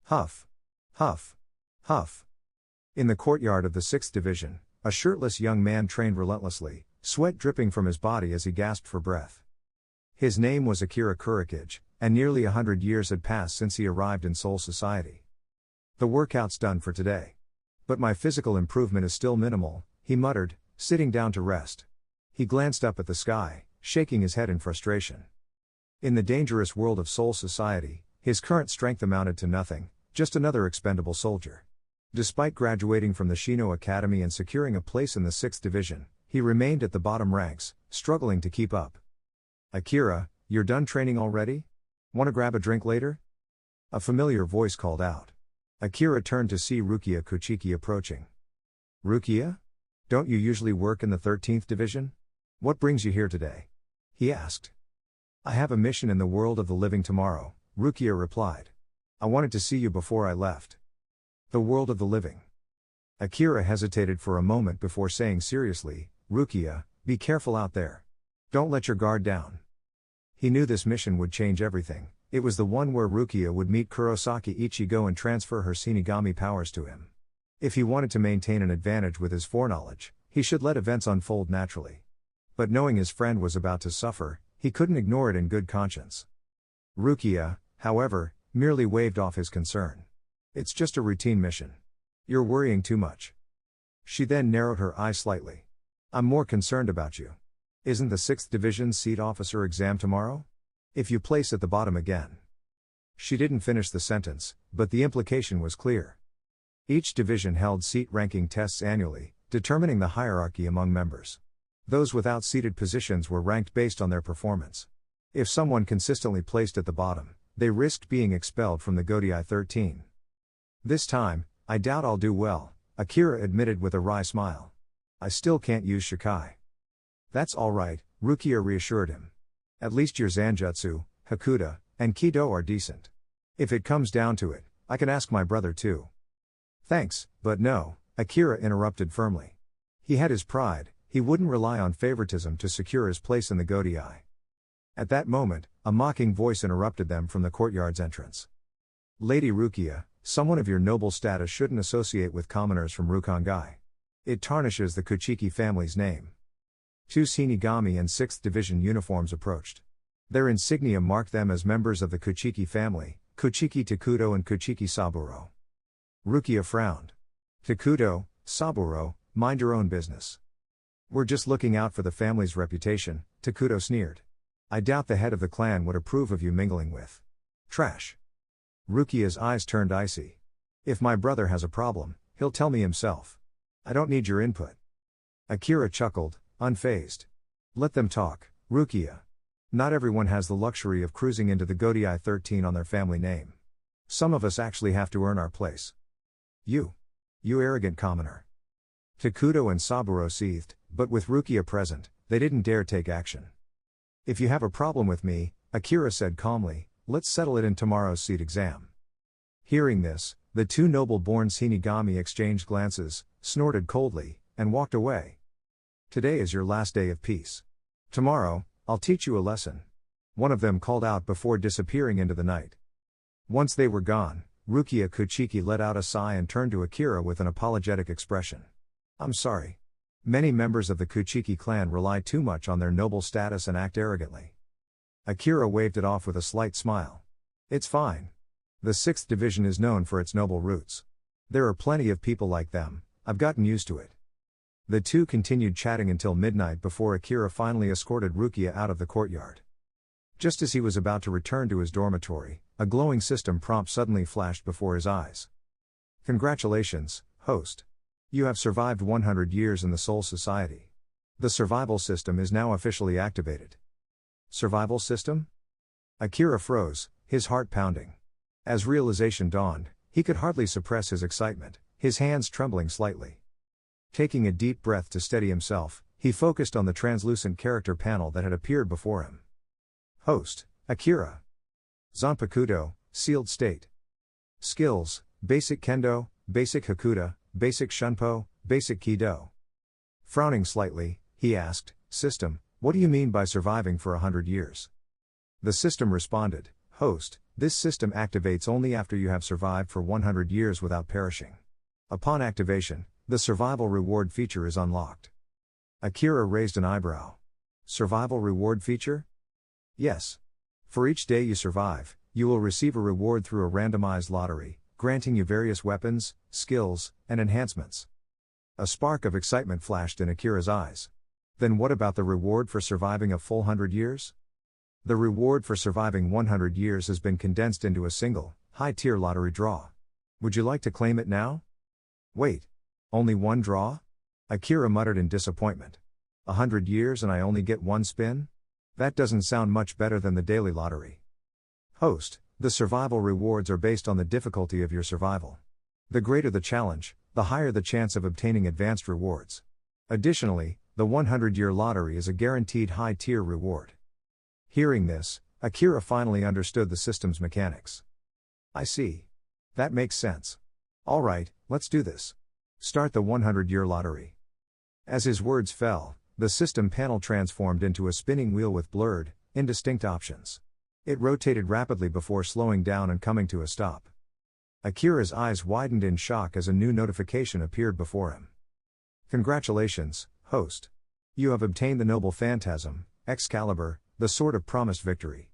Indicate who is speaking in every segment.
Speaker 1: Huff. Huff. Huff. In the courtyard of the 6th Division, a shirtless young man trained relentlessly, sweat dripping from his body as he gasped for breath. His name was Akira Kurokage, and nearly 100 years had passed since he arrived in Soul Society. The workout's done for today. But my physical improvement is still minimal, he muttered, sitting down to rest. He glanced up at the sky, shaking his head in frustration. In the dangerous world of Soul Society, his current strength amounted to nothing, just another expendable soldier. Despite graduating from the Shino Academy and securing a place in the 6th Division, he remained at the bottom ranks, struggling to keep up. Akira, you're done training already? Want to grab a drink later? A familiar voice called out. Akira turned to see Rukia Kuchiki approaching. Rukia? Don't you usually work in the 13th Division? What brings you here today? He asked. I have a mission in the world of the living tomorrow, Rukia replied. I wanted to see you before I left. The world of the living. Akira hesitated for a moment before saying seriously, Rukia, be careful out there. Don't let your guard down. He knew this mission would change everything. It was the one where Rukia would meet Kurosaki Ichigo and transfer her Shinigami powers to him. If he wanted to maintain an advantage with his foreknowledge, he should let events unfold naturally. But knowing his friend was about to suffer, he couldn't ignore it in good conscience. Rukia, however, merely waved off his concern. It's just a routine mission. You're worrying too much. She then narrowed her eyes slightly. I'm more concerned about you. Isn't the 6th Division Seat Officer exam tomorrow? If you place at the bottom again. She didn't finish the sentence, but the implication was clear. Each division held seat ranking tests annually, determining the hierarchy among members. Those without seated positions were ranked based on their performance. If someone consistently placed at the bottom, they risked being expelled from the Godai 13. This time, I doubt I'll do well, Akira admitted with a wry smile. I still can't use Shikai. That's alright, Rukia reassured him. At least your Zanjutsu, Hakuda, and Kido are decent. If it comes down to it, I can ask my brother too. Thanks, but no, Akira interrupted firmly. He had his pride, he wouldn't rely on favoritism to secure his place in the Godai. At that moment, a mocking voice interrupted them from the courtyard's entrance. Lady Rukia, someone of your noble status shouldn't associate with commoners from Rukongai. It tarnishes the Kuchiki family's name. 2 Shinigami and 6th Division uniforms approached. Their insignia marked them as members of the Kuchiki family, Kuchiki Takudo and Kuchiki Saburo. Rukia frowned. Takudo, Saburo, mind your own business. We're just looking out for the family's reputation, Takudo sneered. I doubt the head of the clan would approve of you mingling with trash. Rukia's eyes turned icy. If my brother has a problem, he'll tell me himself. I don't need your input. Akira chuckled, unfazed. Let them talk, Rukia. Not everyone has the luxury of cruising into the Godai 13 on their family name. Some of us actually have to earn our place. You arrogant commoner. Takudo and Saburo seethed, but with Rukia present, they didn't dare take action. If you have a problem with me, Akira said calmly, let's settle it in tomorrow's seat exam. Hearing this, the 2 noble-born Shinigami exchanged glances, snorted coldly, and walked away. Today is your last day of peace. Tomorrow, I'll teach you a lesson. One of them called out before disappearing into the night. Once they were gone, Rukia Kuchiki let out a sigh and turned to Akira with an apologetic expression. I'm sorry. Many members of the Kuchiki clan rely too much on their noble status and act arrogantly. Akira waved it off with a slight smile. It's fine. The 6th Division is known for its noble roots. There are plenty of people like them, I've gotten used to it. The two continued chatting until midnight before Akira finally escorted Rukia out of the courtyard. Just as he was about to return to his dormitory, a glowing system prompt suddenly flashed before his eyes. Congratulations, host. You have survived 100 years in the Soul Society. The survival system is now officially activated. Survival system? Akira froze, his heart pounding. As realization dawned, he could hardly suppress his excitement, his hands trembling slightly. Taking a deep breath to steady himself, he focused on the translucent character panel that had appeared before him. Host, Akira. Zanpakudo, sealed state. Skills, basic kendo, basic hakuda, basic shunpo, basic kido. Frowning slightly, he asked, System, what do you mean by surviving for 100 years? The system responded, Host, This system activates only after you have survived for 100 years without perishing. Upon activation, the survival reward feature is unlocked. Akira raised an eyebrow. Survival reward feature? Yes. For each day you survive, you will receive a reward through a randomized lottery, granting you various weapons, skills, and enhancements. A spark of excitement flashed in Akira's eyes. Then what about the reward for surviving a full 100 years? The reward for surviving 100 years has been condensed into a single, high-tier lottery draw. Would you like to claim it now? Wait. Only one draw? Akira muttered in disappointment. 100 years and I only get one spin? That doesn't sound much better than the daily lottery. Host, the survival rewards are based on the difficulty of your survival. The greater the challenge, the higher the chance of obtaining advanced rewards. Additionally, the 100-year lottery is a guaranteed high-tier reward. Hearing this, Akira finally understood the system's mechanics. I see. That makes sense. Alright, let's do this. Start the 100-year lottery. As his words fell, the system panel transformed into a spinning wheel with blurred, indistinct options. It rotated rapidly before slowing down and coming to a stop. Akira's eyes widened in shock as a new notification appeared before him. Congratulations, host. You have obtained the noble phantasm, Excalibur, the sword of promised victory.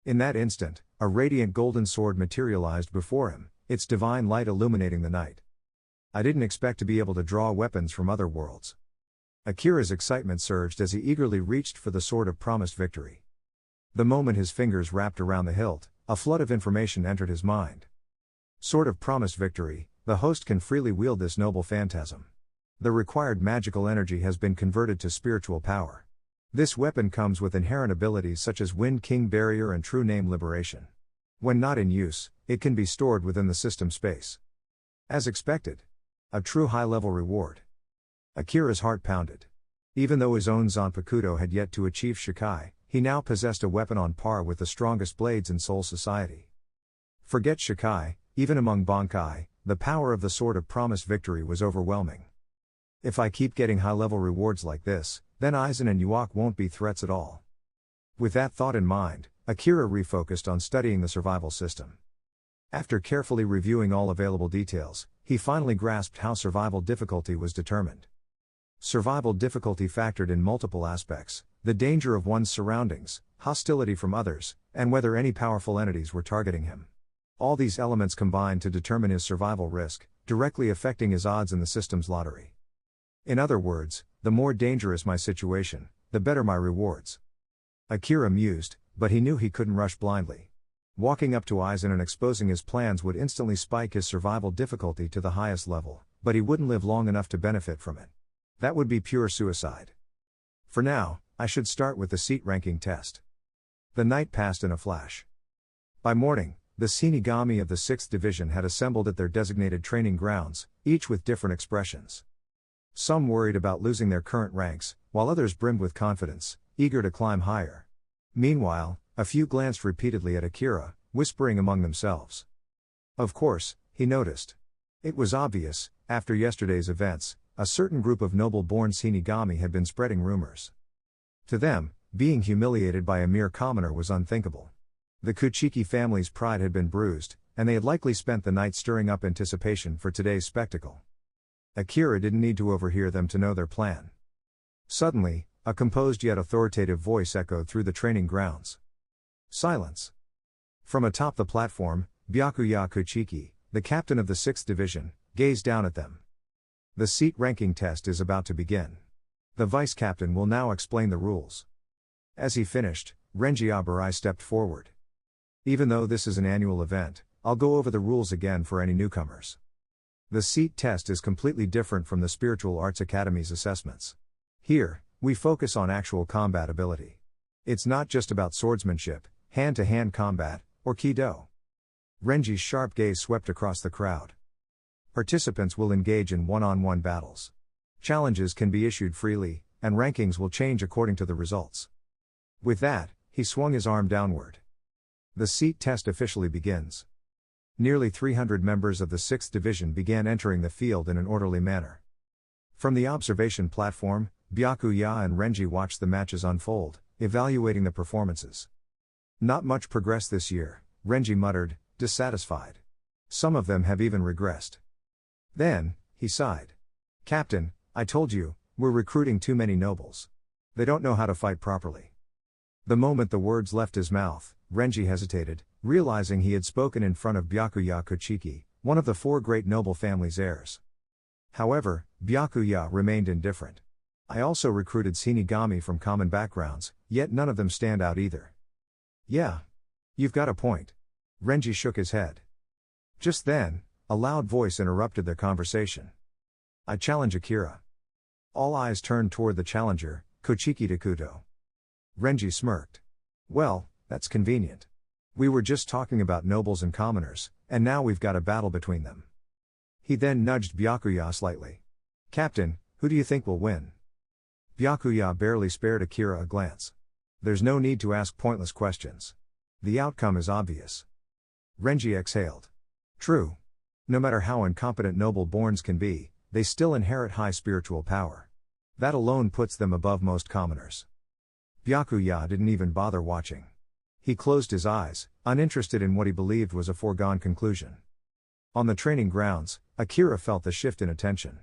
Speaker 1: In that instant, a radiant golden sword materialized before him, its divine light illuminating the night. I didn't expect to be able to draw weapons from other worlds. Akira's excitement surged as he eagerly reached for the sword of promised victory. The moment his fingers wrapped around the hilt, a flood of information entered his mind. Sword of promised victory, the host can freely wield this noble phantasm. The required magical energy has been converted to spiritual power. This weapon comes with inherent abilities such as Wind King Barrier and True Name Liberation. When not in use, it can be stored within the system space. As expected. A true high-level reward. Akira's heart pounded. Even though his own Zanpakuto had yet to achieve Shikai, he now possessed a weapon on par with the strongest blades in Soul Society. Forget Shikai, even among Bankai, the power of the Sword of Promised Victory was overwhelming. If I keep getting high-level rewards like this, then Aizen and Yuak won't be threats at all. With that thought in mind, Akira refocused on studying the survival system. After carefully reviewing all available details, he finally grasped how survival difficulty was determined. Survival difficulty factored in multiple aspects: the danger of one's surroundings, hostility from others, and whether any powerful entities were targeting him. All these elements combined to determine his survival risk, directly affecting his odds in the system's lottery. In other words, the more dangerous my situation, the better my rewards. Akira mused, but he knew he couldn't rush blindly. Walking up to Aizen and exposing his plans would instantly spike his survival difficulty to the highest level, but he wouldn't live long enough to benefit from it. That would be pure suicide. For now, I should start with the seat ranking test. The night passed in a flash. By morning, the Shinigami of the 6th Division had assembled at their designated training grounds, each with different expressions. Some worried about losing their current ranks, while others brimmed with confidence, eager to climb higher. Meanwhile, a few glanced repeatedly at Akira, whispering among themselves. Of course, he noticed. It was obvious, after yesterday's events, a certain group of noble-born Shinigami had been spreading rumors. To them, being humiliated by a mere commoner was unthinkable. The Kuchiki family's pride had been bruised, and they had likely spent the night stirring up anticipation for today's spectacle. Akira didn't need to overhear them to know their plan. Suddenly, a composed yet authoritative voice echoed through the training grounds. Silence. From atop the platform, Byakuya Kuchiki, the captain of the 6th Division, gazed down at them. The seat ranking test is about to begin. The vice captain will now explain the rules. As he finished, Renji Aburai stepped forward. Even though this is an annual event, I'll go over the rules again for any newcomers. The seat test is completely different from the Spiritual Arts Academy's assessments. Here, we focus on actual combat ability. It's not just about swordsmanship, hand-to-hand combat, or Kido. Renji's sharp gaze swept across the crowd. Participants will engage in one-on-one battles. Challenges can be issued freely, and rankings will change according to the results. With that, he swung his arm downward. The seat test officially begins. Nearly 300 members of the 6th Division began entering the field in an orderly manner. From the observation platform, Byakuya and Renji watched the matches unfold, evaluating the performances. Not much progress this year, Renji muttered, dissatisfied. Some of them have even regressed. Then, he sighed. Captain, I told you, we're recruiting too many nobles. They don't know how to fight properly. The moment the words left his mouth, Renji hesitated, realizing he had spoken in front of Byakuya Kuchiki, one of the 4 great noble family's heirs. However, Byakuya remained indifferent. I also recruited Shinigami from common backgrounds, yet none of them stand out either. Yeah. You've got a point. Renji shook his head. Just then, a loud voice interrupted their conversation. I challenge Akira. All eyes turned toward the challenger, Kochiki Takuto. Renji smirked. Well, that's convenient. We were just talking about nobles and commoners, and now we've got a battle between them. He then nudged Byakuya slightly. Captain, who do you think will win? Byakuya barely spared Akira a glance. There's no need to ask pointless questions. The outcome is obvious. Renji exhaled. True. No matter how incompetent noble-borns can be, they still inherit high spiritual power. That alone puts them above most commoners. Byakuya didn't even bother watching. He closed his eyes, uninterested in what he believed was a foregone conclusion. On the training grounds, Akira felt the shift in attention.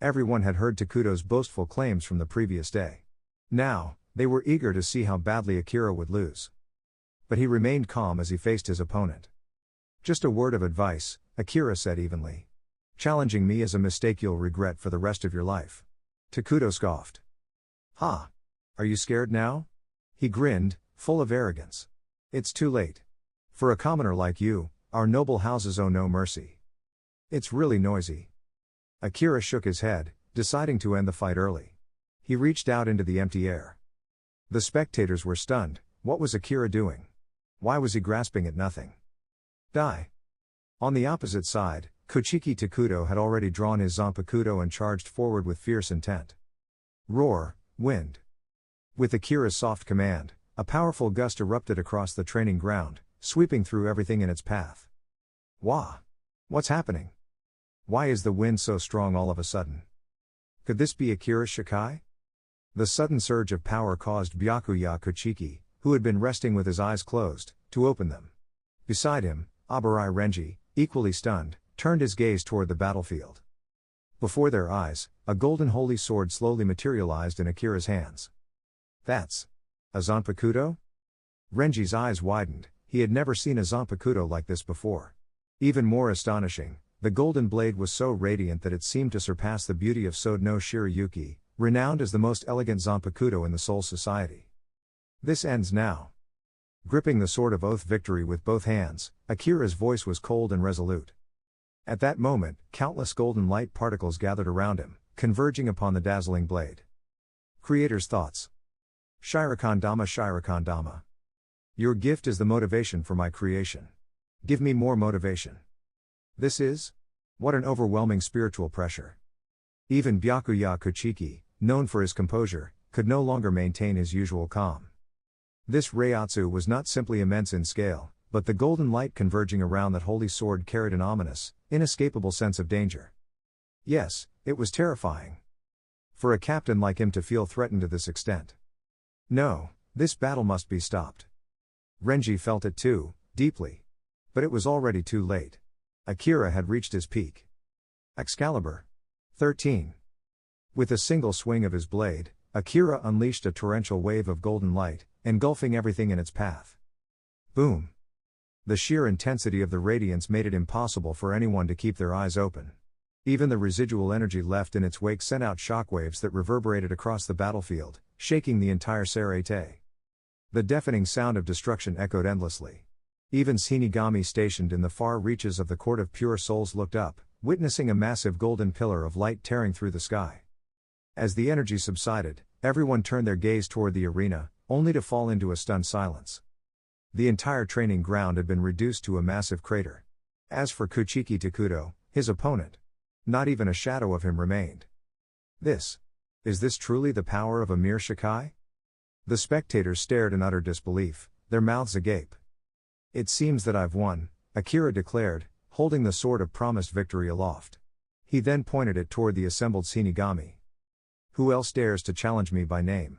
Speaker 1: Everyone had heard Takuto's boastful claims from the previous day. Now, they were eager to see how badly Akira would lose. But he remained calm as he faced his opponent. Just a word of advice, Akira said evenly. Challenging me is a mistake you'll regret for the rest of your life. Takuto scoffed. Ha! Are you scared now? He grinned, full of arrogance. It's too late. For a commoner like you, our noble houses owe no mercy. It's really noisy. Akira shook his head, deciding to end the fight early. He reached out into the empty air. The spectators were stunned. What was Akira doing? Why was he grasping at nothing? Die. On the opposite side, Kochiki Takuto had already drawn his Zanpakuto and charged forward with fierce intent. Roar, wind. With Akira's soft command, a powerful gust erupted across the training ground, sweeping through everything in its path. Wah! What's happening? Why is the wind so strong all of a sudden? Could this be Akira's Shikai? The sudden surge of power caused Byakuya Kuchiki, who had been resting with his eyes closed, to open them. Beside him, Abarai Renji, equally stunned, turned his gaze toward the battlefield. Before their eyes, a golden holy sword slowly materialized in Akira's hands. That's a Zanpakuto? Renji's eyes widened. He had never seen a Zanpakuto like this before. Even more astonishing, the golden blade was so radiant that it seemed to surpass the beauty of Sode no Shirayuki, renowned as the most elegant Zanpakuto in the Soul Society. This ends now. Gripping the sword of oath victory with both hands, Akira's voice was cold and resolute. At that moment, countless golden light particles gathered around him, converging upon the dazzling blade. Creator's thoughts. Shirokendama, Shirokendama. Your gift is the motivation for my creation. Give me more motivation. This is? What an overwhelming spiritual pressure. Even Byakuya Kuchiki, known for his composure, could no longer maintain his usual calm. This Reiatsu was not simply immense in scale, but the golden light converging around that holy sword carried an ominous, inescapable sense of danger. Yes, it was terrifying. For a captain like him to feel threatened to this extent. No, this battle must be stopped. Renji felt it too, deeply. But it was already too late. Akira had reached his peak. Excalibur. 13. With a single swing of his blade, Akira unleashed a torrential wave of golden light, engulfing everything in its path. Boom. The sheer intensity of the radiance made it impossible for anyone to keep their eyes open. Even the residual energy left in its wake sent out shockwaves that reverberated across the battlefield, shaking the entire Sarete. The deafening sound of destruction echoed endlessly. Even Shinigami stationed in the far reaches of the Court of Pure Souls looked up, witnessing a massive golden pillar of light tearing through the sky. As the energy subsided, everyone turned their gaze toward the arena, only to fall into a stunned silence. The entire training ground had been reduced to a massive crater. As for Kuchiki Takuto, his opponent, not even a shadow of him remained. Is this truly the power of a mere Shikai? The spectators stared in utter disbelief, their mouths agape. It seems that I've won, Akira declared, holding the sword of promised victory aloft. He then pointed it toward the assembled Shinigami. Who else dares to challenge me by name?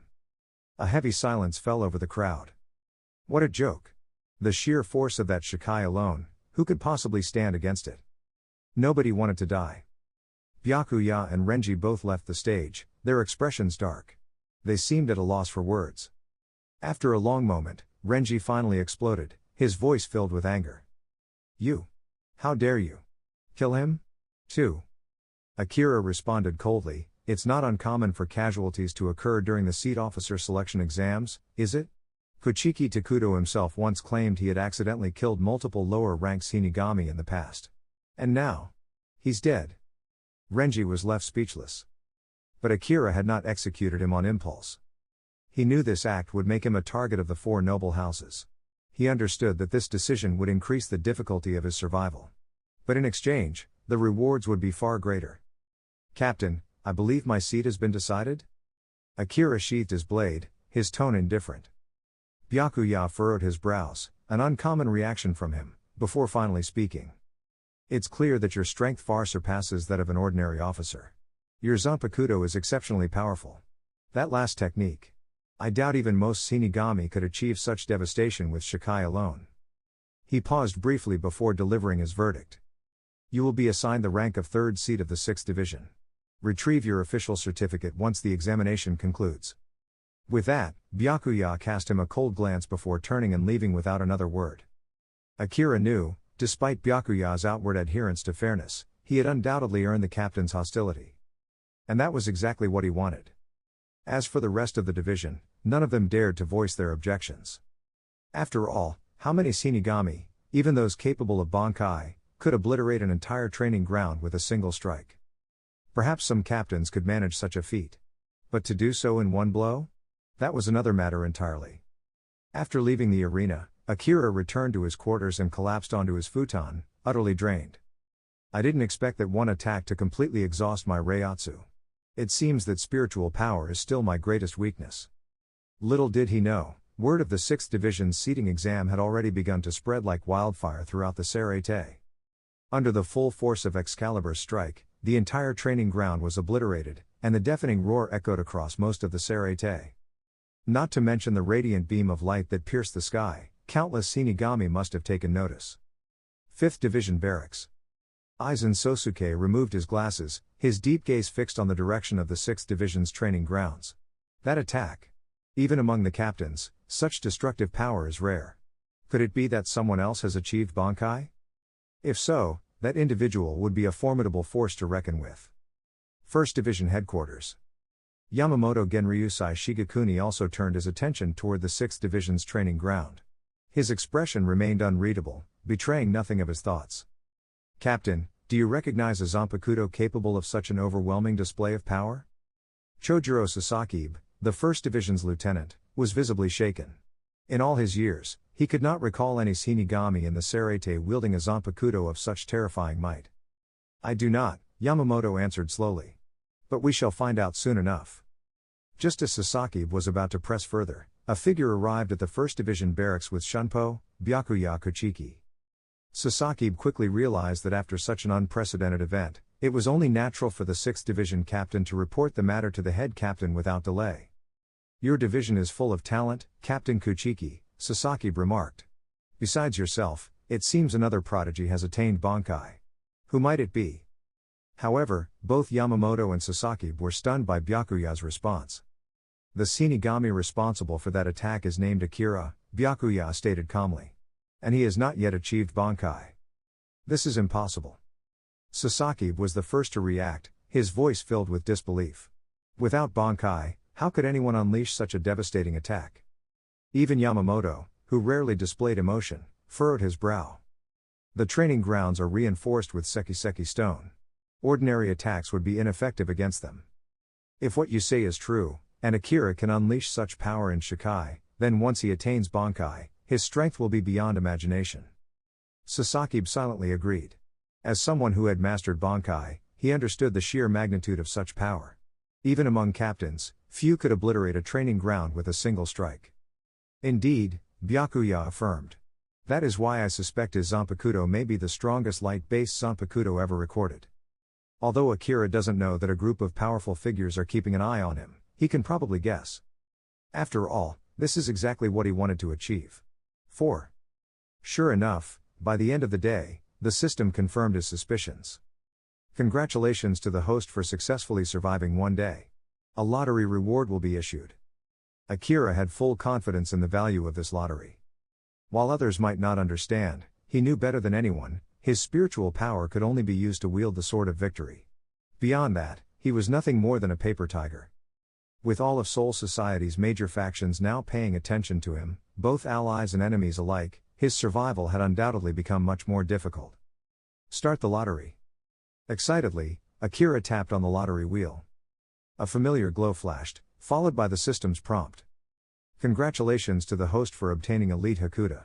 Speaker 1: A heavy silence fell over the crowd. What a joke. The sheer force of that Shikai alone, who could possibly stand against it? Nobody wanted to die. Byakuya and Renji both left the stage, their expressions dark. They seemed at a loss for words. After a long moment, Renji finally exploded, his voice filled with anger. You! How dare you? Kill him? Too. Akira responded coldly, it's not uncommon for casualties to occur during the seat officer selection exams, is it? Kuchiki Takuto himself once claimed he had accidentally killed multiple lower-ranked Shinigami in the past. And now? He's dead. Renji was left speechless. But Akira had not executed him on impulse. He knew this act would make him a target of the four noble houses. He understood that this decision would increase the difficulty of his survival. But in exchange, the rewards would be far greater. Captain, I believe my seat has been decided? Akira sheathed his blade, his tone indifferent. Byakuya furrowed his brows, an uncommon reaction from him, before finally speaking. It's clear that your strength far surpasses that of an ordinary officer. Your Zanpakuto is exceptionally powerful. That last technique. I doubt even most Shinigami could achieve such devastation with Shikai alone. He paused briefly before delivering his verdict. You will be assigned the rank of 3rd seat of the 6th Division. Retrieve your official certificate once the examination concludes. With that, Byakuya cast him a cold glance before turning and leaving without another word. Akira knew, despite Byakuya's outward adherence to fairness, he had undoubtedly earned the captain's hostility. And that was exactly what he wanted. As for the rest of the division, none of them dared to voice their objections. After all, how many Shinigami, even those capable of Bankai, could obliterate an entire training ground with a single strike? Perhaps some captains could manage such a feat. But to do so in one blow? That was another matter entirely. After leaving the arena, Akira returned to his quarters and collapsed onto his futon, utterly drained. I didn't expect that one attack to completely exhaust my Reiatsu. It seems that spiritual power is still my greatest weakness. Little did he know, word of the 6th Division's seating exam had already begun to spread like wildfire throughout the Sarete. Under the full force of Excalibur's strike, the entire training ground was obliterated, and the deafening roar echoed across most of the Sarete. Not to mention the radiant beam of light that pierced the sky, countless Shinigami must have taken notice. 5th Division Barracks. Aizen Sosuke removed his glasses, his deep gaze fixed on the direction of the 6th Division's training grounds. That attack. Even among the captains, such destructive power is rare. Could it be that someone else has achieved Bankai? If so, that individual would be a formidable force to reckon with. 1st Division Headquarters. Yamamoto Genryusai Shigekuni also turned his attention toward the 6th Division's training ground. His expression remained unreadable, betraying nothing of his thoughts. Captain, do you recognize a Zanpakuto capable of such an overwhelming display of power? Chojuro Sasaki, the 1st Division's lieutenant, was visibly shaken. In all his years, he could not recall any Shinigami in the Sarete wielding a Zanpakuto of such terrifying might. I do not, Yamamoto answered slowly. But we shall find out soon enough. Just as Sasaki was about to press further, a figure arrived at the 1st Division barracks with Shunpo, Byakuya Kuchiki. Sasaki quickly realized that after such an unprecedented event, it was only natural for the 6th Division captain to report the matter to the head captain without delay. Your division is full of talent, Captain Kuchiki, Sasaki remarked. Besides yourself, it seems another prodigy has attained Bankai. Who might it be? However, both Yamamoto and Sasaki were stunned by Byakuya's response. The Shinigami responsible for that attack is named Akira, Byakuya stated calmly. And he has not yet achieved Bankai. This is impossible. Sasaki was the first to react, his voice filled with disbelief. Without Bankai, how could anyone unleash such a devastating attack? Even Yamamoto, who rarely displayed emotion, furrowed his brow. The training grounds are reinforced with Sekiseki stone. Ordinary attacks would be ineffective against them. If what you say is true, and Akira can unleash such power in Shikai, then once he attains Bankai, his strength will be beyond imagination. Sasaki silently agreed. As someone who had mastered Bankai, he understood the sheer magnitude of such power. Even among captains, few could obliterate a training ground with a single strike. Indeed, Byakuya affirmed. That is why I suspect his Zanpakuto may be the strongest light-based Zanpakuto ever recorded. Although Akira doesn't know that a group of powerful figures are keeping an eye on him, he can probably guess. After all, this is exactly what he wanted to achieve. 4. Sure enough, by the end of the day, the system confirmed his suspicions. Congratulations to the host for successfully surviving one day. A lottery reward will be issued. Akira had full confidence in the value of this lottery. While others might not understand, he knew better than anyone, his spiritual power could only be used to wield the sword of victory. Beyond that, he was nothing more than a paper tiger. With all of Soul Society's major factions now paying attention to him, both allies and enemies alike, his survival had undoubtedly become much more difficult. Start the lottery. Excitedly, Akira tapped on the lottery wheel. A familiar glow flashed, followed by the system's prompt. Congratulations to the host for obtaining Elite Hakuta.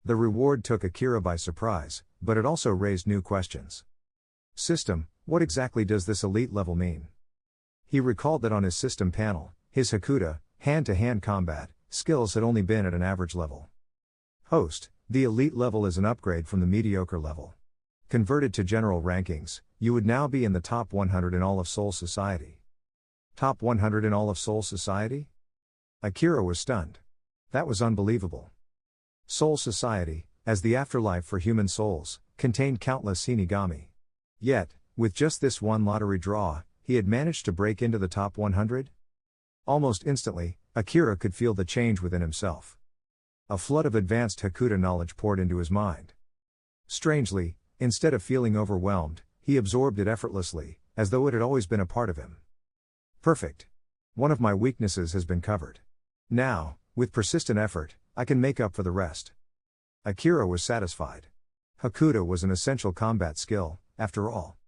Speaker 1: The reward took Akira by surprise, but it also raised new questions. System, what exactly does this elite level mean? He recalled that on his system panel, his Hakuta, hand-to-hand combat, skills had only been at an average level. Host, the elite level is an upgrade from the mediocre level. Converted to general rankings, you would now be in the top 100 in all of Soul Society. Top 100 in all of Soul Society? Akira was stunned. That was unbelievable. Soul Society, as the afterlife for human souls, contained countless Shinigami. Yet, with just this one lottery draw, he had managed to break into the top 100? Almost instantly, Akira could feel the change within himself. A flood of advanced Hakuta knowledge poured into his mind. Strangely, instead of feeling overwhelmed, he absorbed it effortlessly, as though it had always been a part of him. Perfect. One of my weaknesses has been covered. Now, with persistent effort, I can make up for the rest. Akira was satisfied. Hakuta was an essential combat skill, after all.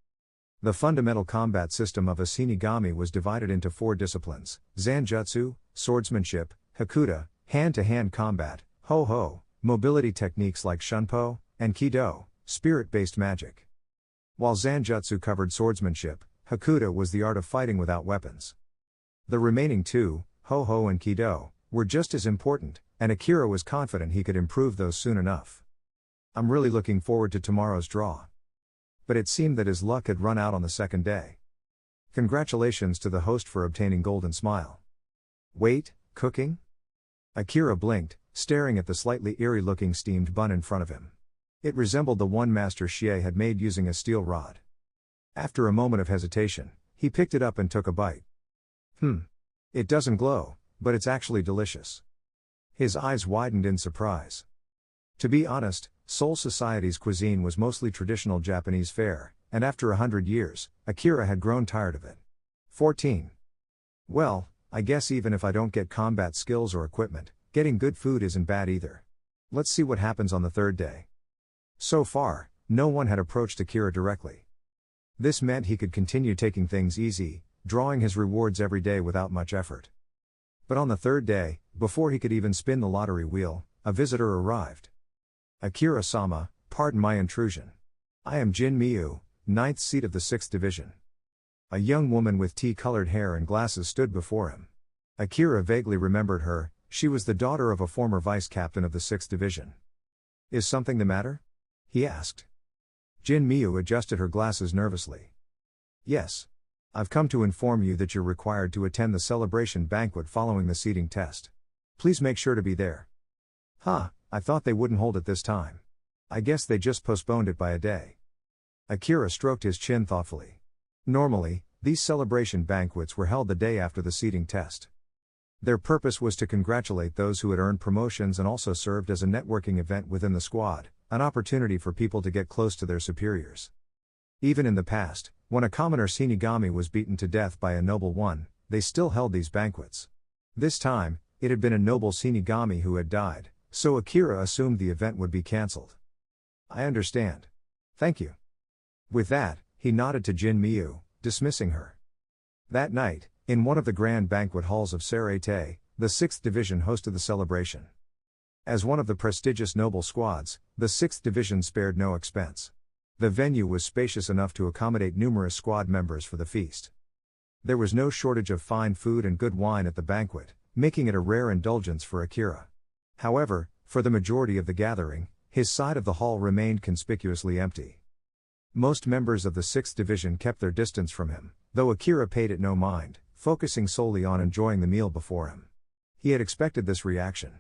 Speaker 1: The fundamental combat system of a Shinigami was divided into 4 disciplines: Zanjutsu, swordsmanship; Hakuta, hand-to-hand combat; Ho-Ho, mobility techniques like Shunpo; and Kido, spirit-based magic. While Zanjutsu covered swordsmanship, Hakuta was the art of fighting without weapons. The remaining 2, Ho-Ho and Kido, were just as important, and Akira was confident he could improve those soon enough. I'm really looking forward to tomorrow's draw. But it seemed that his luck had run out on the second day. Congratulations to the host for obtaining Golden Smile. Wait, cooking? Akira blinked, staring at the slightly eerie-looking steamed bun in front of him. It resembled the one Master Shie had made using a steel rod. After a moment of hesitation, he picked it up and took a bite. It doesn't glow, but it's actually delicious. His eyes widened in surprise. To be honest, Soul Society's cuisine was mostly traditional Japanese fare, and after 100 years, Akira had grown tired of it. 14. Well, I guess even if I don't get combat skills or equipment, getting good food isn't bad either. Let's see what happens on the third day. So far, no one had approached Akira directly. This meant he could continue taking things easy, drawing his rewards every day without much effort. But on the third day, before he could even spin the lottery wheel, a visitor arrived. Akira-sama, pardon my intrusion. I am Jin Miyu, 9th seat of the 6th division. A young woman with tea-colored hair and glasses stood before him. Akira vaguely remembered her. She was the daughter of a former vice-captain of the 6th division. Is something the matter? He asked. Jin Miyu adjusted her glasses nervously. Yes. I've come to inform you that you're required to attend the celebration banquet following the seating test. Please make sure to be there. I thought they wouldn't hold it this time. I guess they just postponed it by a day. Akira stroked his chin thoughtfully. Normally, these celebration banquets were held the day after the seating test. Their purpose was to congratulate those who had earned promotions and also served as a networking event within the squad, an opportunity for people to get close to their superiors. Even in the past, when a commoner Shinigami was beaten to death by a noble one, they still held these banquets. This time, it had been a noble Shinigami who had died, so Akira assumed the event would be cancelled. I understand. Thank you. With that, he nodded to Jin Miyu, dismissing her. That night, in one of the grand banquet halls of Serete, the 6th division hosted the celebration. As one of the prestigious noble squads, the 6th division spared no expense. The venue was spacious enough to accommodate numerous squad members for the feast. There was no shortage of fine food and good wine at the banquet, making it a rare indulgence for Akira. However, for the majority of the gathering, his side of the hall remained conspicuously empty. Most members of the 6th division kept their distance from him, though Akira paid it no mind, focusing solely on enjoying the meal before him. He had expected this reaction.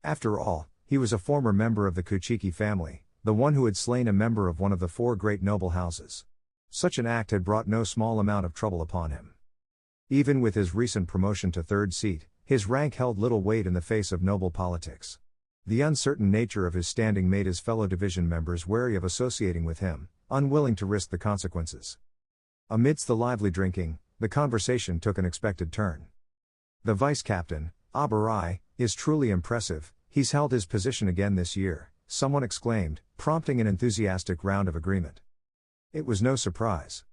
Speaker 1: After all, he He was a former member of the Kuchiki family, the one who had slain a member of one of the 4 great noble houses. Such an act had brought no small amount of trouble upon him. Even with his recent promotion to 3rd seat, his rank held little weight in the face of noble politics. The uncertain nature of his standing made his fellow division members wary of associating with him, unwilling to risk the consequences. Amidst the lively drinking, the conversation took an expected turn. "The vice captain, Abarai, is truly impressive. He's held his position again this year," someone exclaimed, prompting an enthusiastic round of agreement. It was no surprise.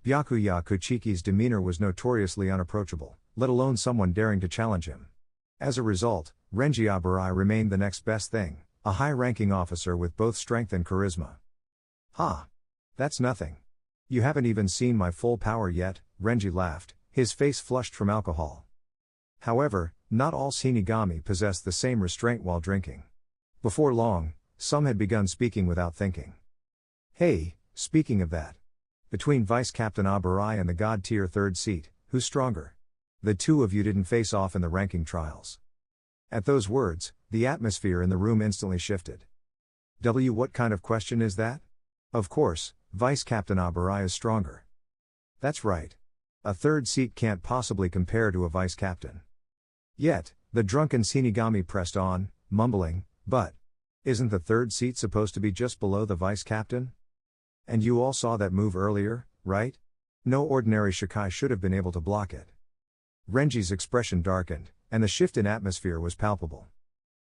Speaker 1: Byakuya Kuchiki's demeanor was notoriously unapproachable, let alone someone daring to challenge him. As a result, Renji Abarai remained the next best thing, a high-ranking officer with both strength and charisma. "Ha! That's nothing. You haven't even seen my full power yet," Renji laughed, his face flushed from alcohol. However, not all Shinigami possessed the same restraint while drinking. Before long, some had begun speaking without thinking. "Hey, speaking of that. Between Vice Captain Abarai and the God-tier 3rd seat, who's stronger? The 2 of you didn't face off in the ranking trials." At those words, the atmosphere in the room instantly shifted. What kind of question is that? Of course, Vice Captain Abarai is stronger. That's right. A 3rd seat can't possibly compare to a vice captain. Yet, the drunken Shinigami pressed on, mumbling, "But isn't the 3rd seat supposed to be just below the vice captain? And you all saw that move earlier, right? No ordinary Shikai should have been able to block it." Renji's expression darkened, and the shift in atmosphere was palpable.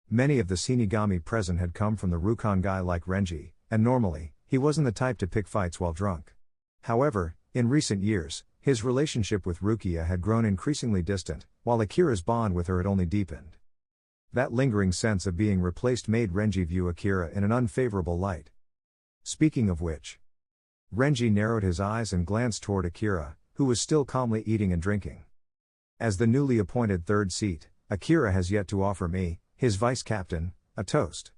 Speaker 1: Many of the Shinigami present had come from the Rukon like Renji, and normally, he wasn't the type to pick fights while drunk. However, in recent years, his relationship with Rukia had grown increasingly distant, while Akira's bond with her had only deepened. That lingering sense of being replaced made Renji view Akira in an unfavorable light. Speaking of which, Renji narrowed his eyes and glanced toward Akira, who was still calmly eating and drinking. As the newly appointed 3rd seat, Akira has yet to offer me, his vice captain, a toast.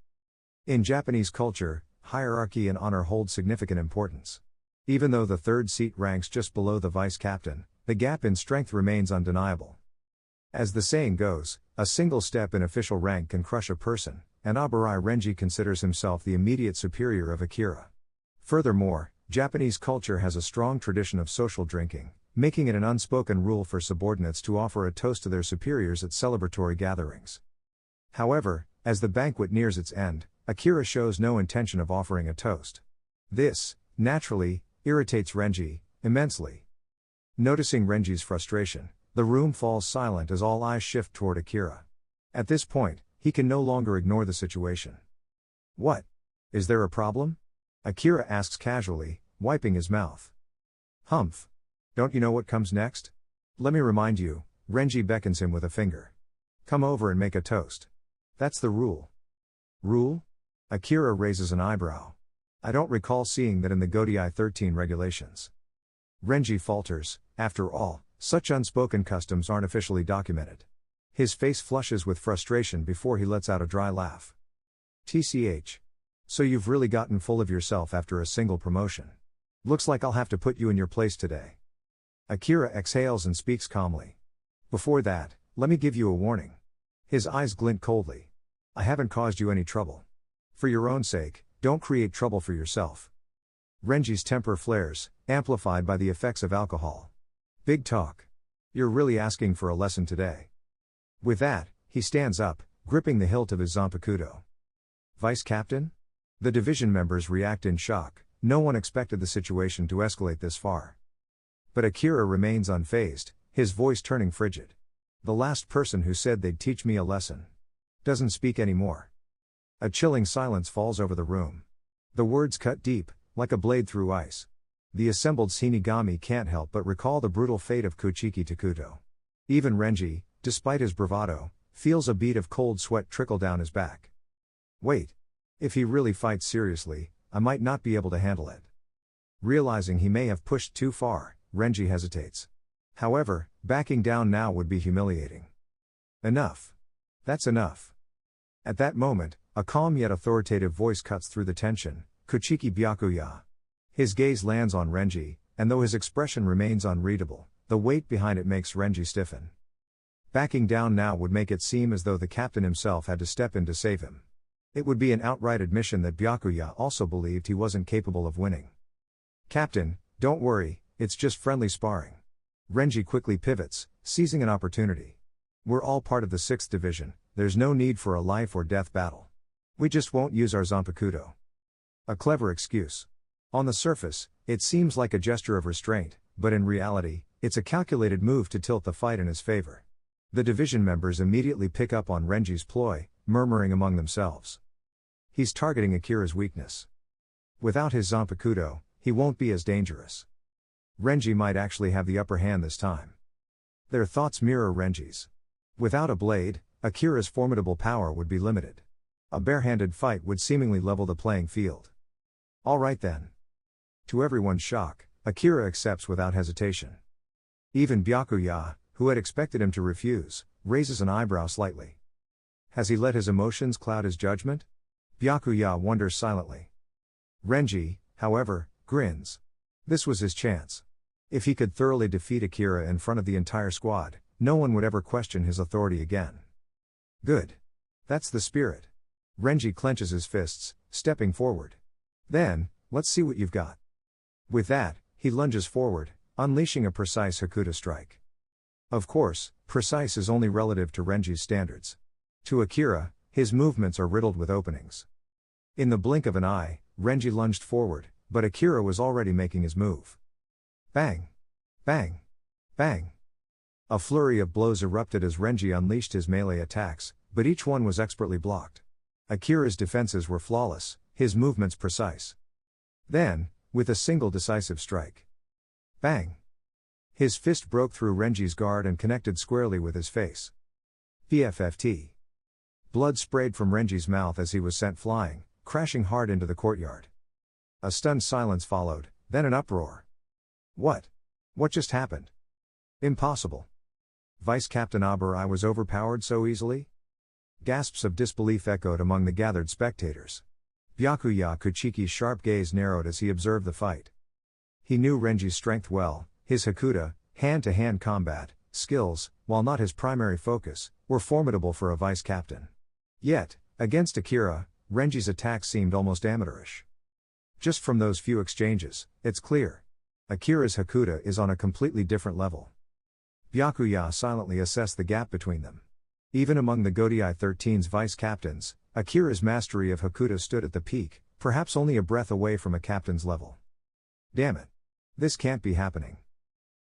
Speaker 1: In Japanese culture, hierarchy and honor hold significant importance. Even though the 3rd seat ranks just below the vice captain, the gap in strength remains undeniable. As the saying goes, a single step in official rank can crush a person, and Abarai Renji considers himself the immediate superior of Akira. Furthermore, Japanese culture has a strong tradition of social drinking, making it an unspoken rule for subordinates to offer a toast to their superiors at celebratory gatherings. However, as the banquet nears its end, Akira shows no intention of offering a toast. This, naturally, irritates Renji immensely. Noticing Renji's frustration, the room falls silent as all eyes shift toward Akira. At this point, he can no longer ignore the situation. "What? Is there a problem?" Akira asks casually, wiping his mouth. "Humph. Don't you know what comes next? Let me remind you," Renji beckons him with a finger. "Come over and make a toast. That's the rule." "Rule?" Akira raises an eyebrow. "I don't recall seeing that in the Godai 13 regulations." Renji falters, after all, such unspoken customs aren't officially documented. His face flushes with frustration before he lets out a dry laugh. "TCH. So you've really gotten full of yourself after a single promotion. Looks like I'll have to put you in your place today." Akira exhales and speaks calmly. "Before that, let me give you a warning." His eyes glint coldly. "I haven't caused you any trouble. For your own sake, don't create trouble for yourself." Renji's temper flares, amplified by the effects of alcohol. "Big talk. You're really asking for a lesson today." With that, he stands up, gripping the hilt of his zanpakudo. "Vice Captain?" The division members react in shock. No one expected the situation to escalate this far. But Akira remains unfazed, his voice turning frigid. "The last person who said they'd teach me a lesson doesn't speak anymore." A chilling silence falls over the room. The words cut deep, like a blade through ice. The assembled Shinigami can't help but recall the brutal fate of Kuchiki Takuto. Even Renji, despite his bravado, feels a bead of cold sweat trickle down his back. Wait. If he really fights seriously, I might not be able to handle it. Realizing he may have pushed too far, Renji hesitates. However, backing down now would be humiliating. Enough. That's enough. At that moment, a calm yet authoritative voice cuts through the tension, "Kuchiki Byakuya." His gaze lands on Renji, and though his expression remains unreadable, the weight behind it makes Renji stiffen. Backing down now would make it seem as though the captain himself had to step in to save him. It would be an outright admission that Byakuya also believed he wasn't capable of winning. "Captain, don't worry, it's just friendly sparring." Renji quickly pivots, seizing an opportunity. "We're all part of the 6th Division, there's no need for a life or death battle. We just won't use our Zanpakuto." A clever excuse. On the surface, it seems like a gesture of restraint, but in reality, it's a calculated move to tilt the fight in his favor. The division members immediately pick up on Renji's ploy, murmuring among themselves. He's targeting Akira's weakness. Without his Zanpakuto, he won't be as dangerous. Renji might actually have the upper hand this time. Their thoughts mirror Renji's. Without a blade, Akira's formidable power would be limited. A barehanded fight would seemingly level the playing field. All right then. To everyone's shock, Akira accepts without hesitation. Even Byakuya, who had expected him to refuse, raises an eyebrow slightly. Has he let his emotions cloud his judgment? Byakuya wonders silently. Renji, however, grins. This was his chance. If he could thoroughly defeat Akira in front of the entire squad, no one would ever question his authority again. Good. That's the spirit. Renji clenches his fists, stepping forward. Then, let's see what you've got. With that, he lunges forward, unleashing a precise Hakuta strike. Of course, precise is only relative to Renji's standards. To Akira, his movements are riddled with openings. In the blink of an eye, Renji lunged forward, but Akira was already making his move. Bang! Bang! Bang! A flurry of blows erupted as Renji unleashed his melee attacks, but each one was expertly blocked. Akira's defenses were flawless, his movements precise. Then, with a single decisive strike. Bang! His fist broke through Renji's guard and connected squarely with his face. PFFT. Blood sprayed from Renji's mouth as he was sent flying, crashing hard into the courtyard. A stunned silence followed, then an uproar. What? What just happened? Impossible. Vice Captain Aburai was overpowered so easily? Gasps of disbelief echoed among the gathered spectators. Byakuya Kuchiki's sharp gaze narrowed as he observed the fight. He knew Renji's strength well, his Hakuta, hand-to-hand combat, skills, while not his primary focus, were formidable for a vice captain. Yet, against Akira, Renji's attack seemed almost amateurish. Just from those few exchanges, it's clear. Akira's Hakuta is on a completely different level. Byakuya silently assessed the gap between them. Even among the Godai 13's vice captains, Akira's mastery of Hakuta stood at the peak, perhaps only a breath away from a captain's level. Damn it. This can't be happening.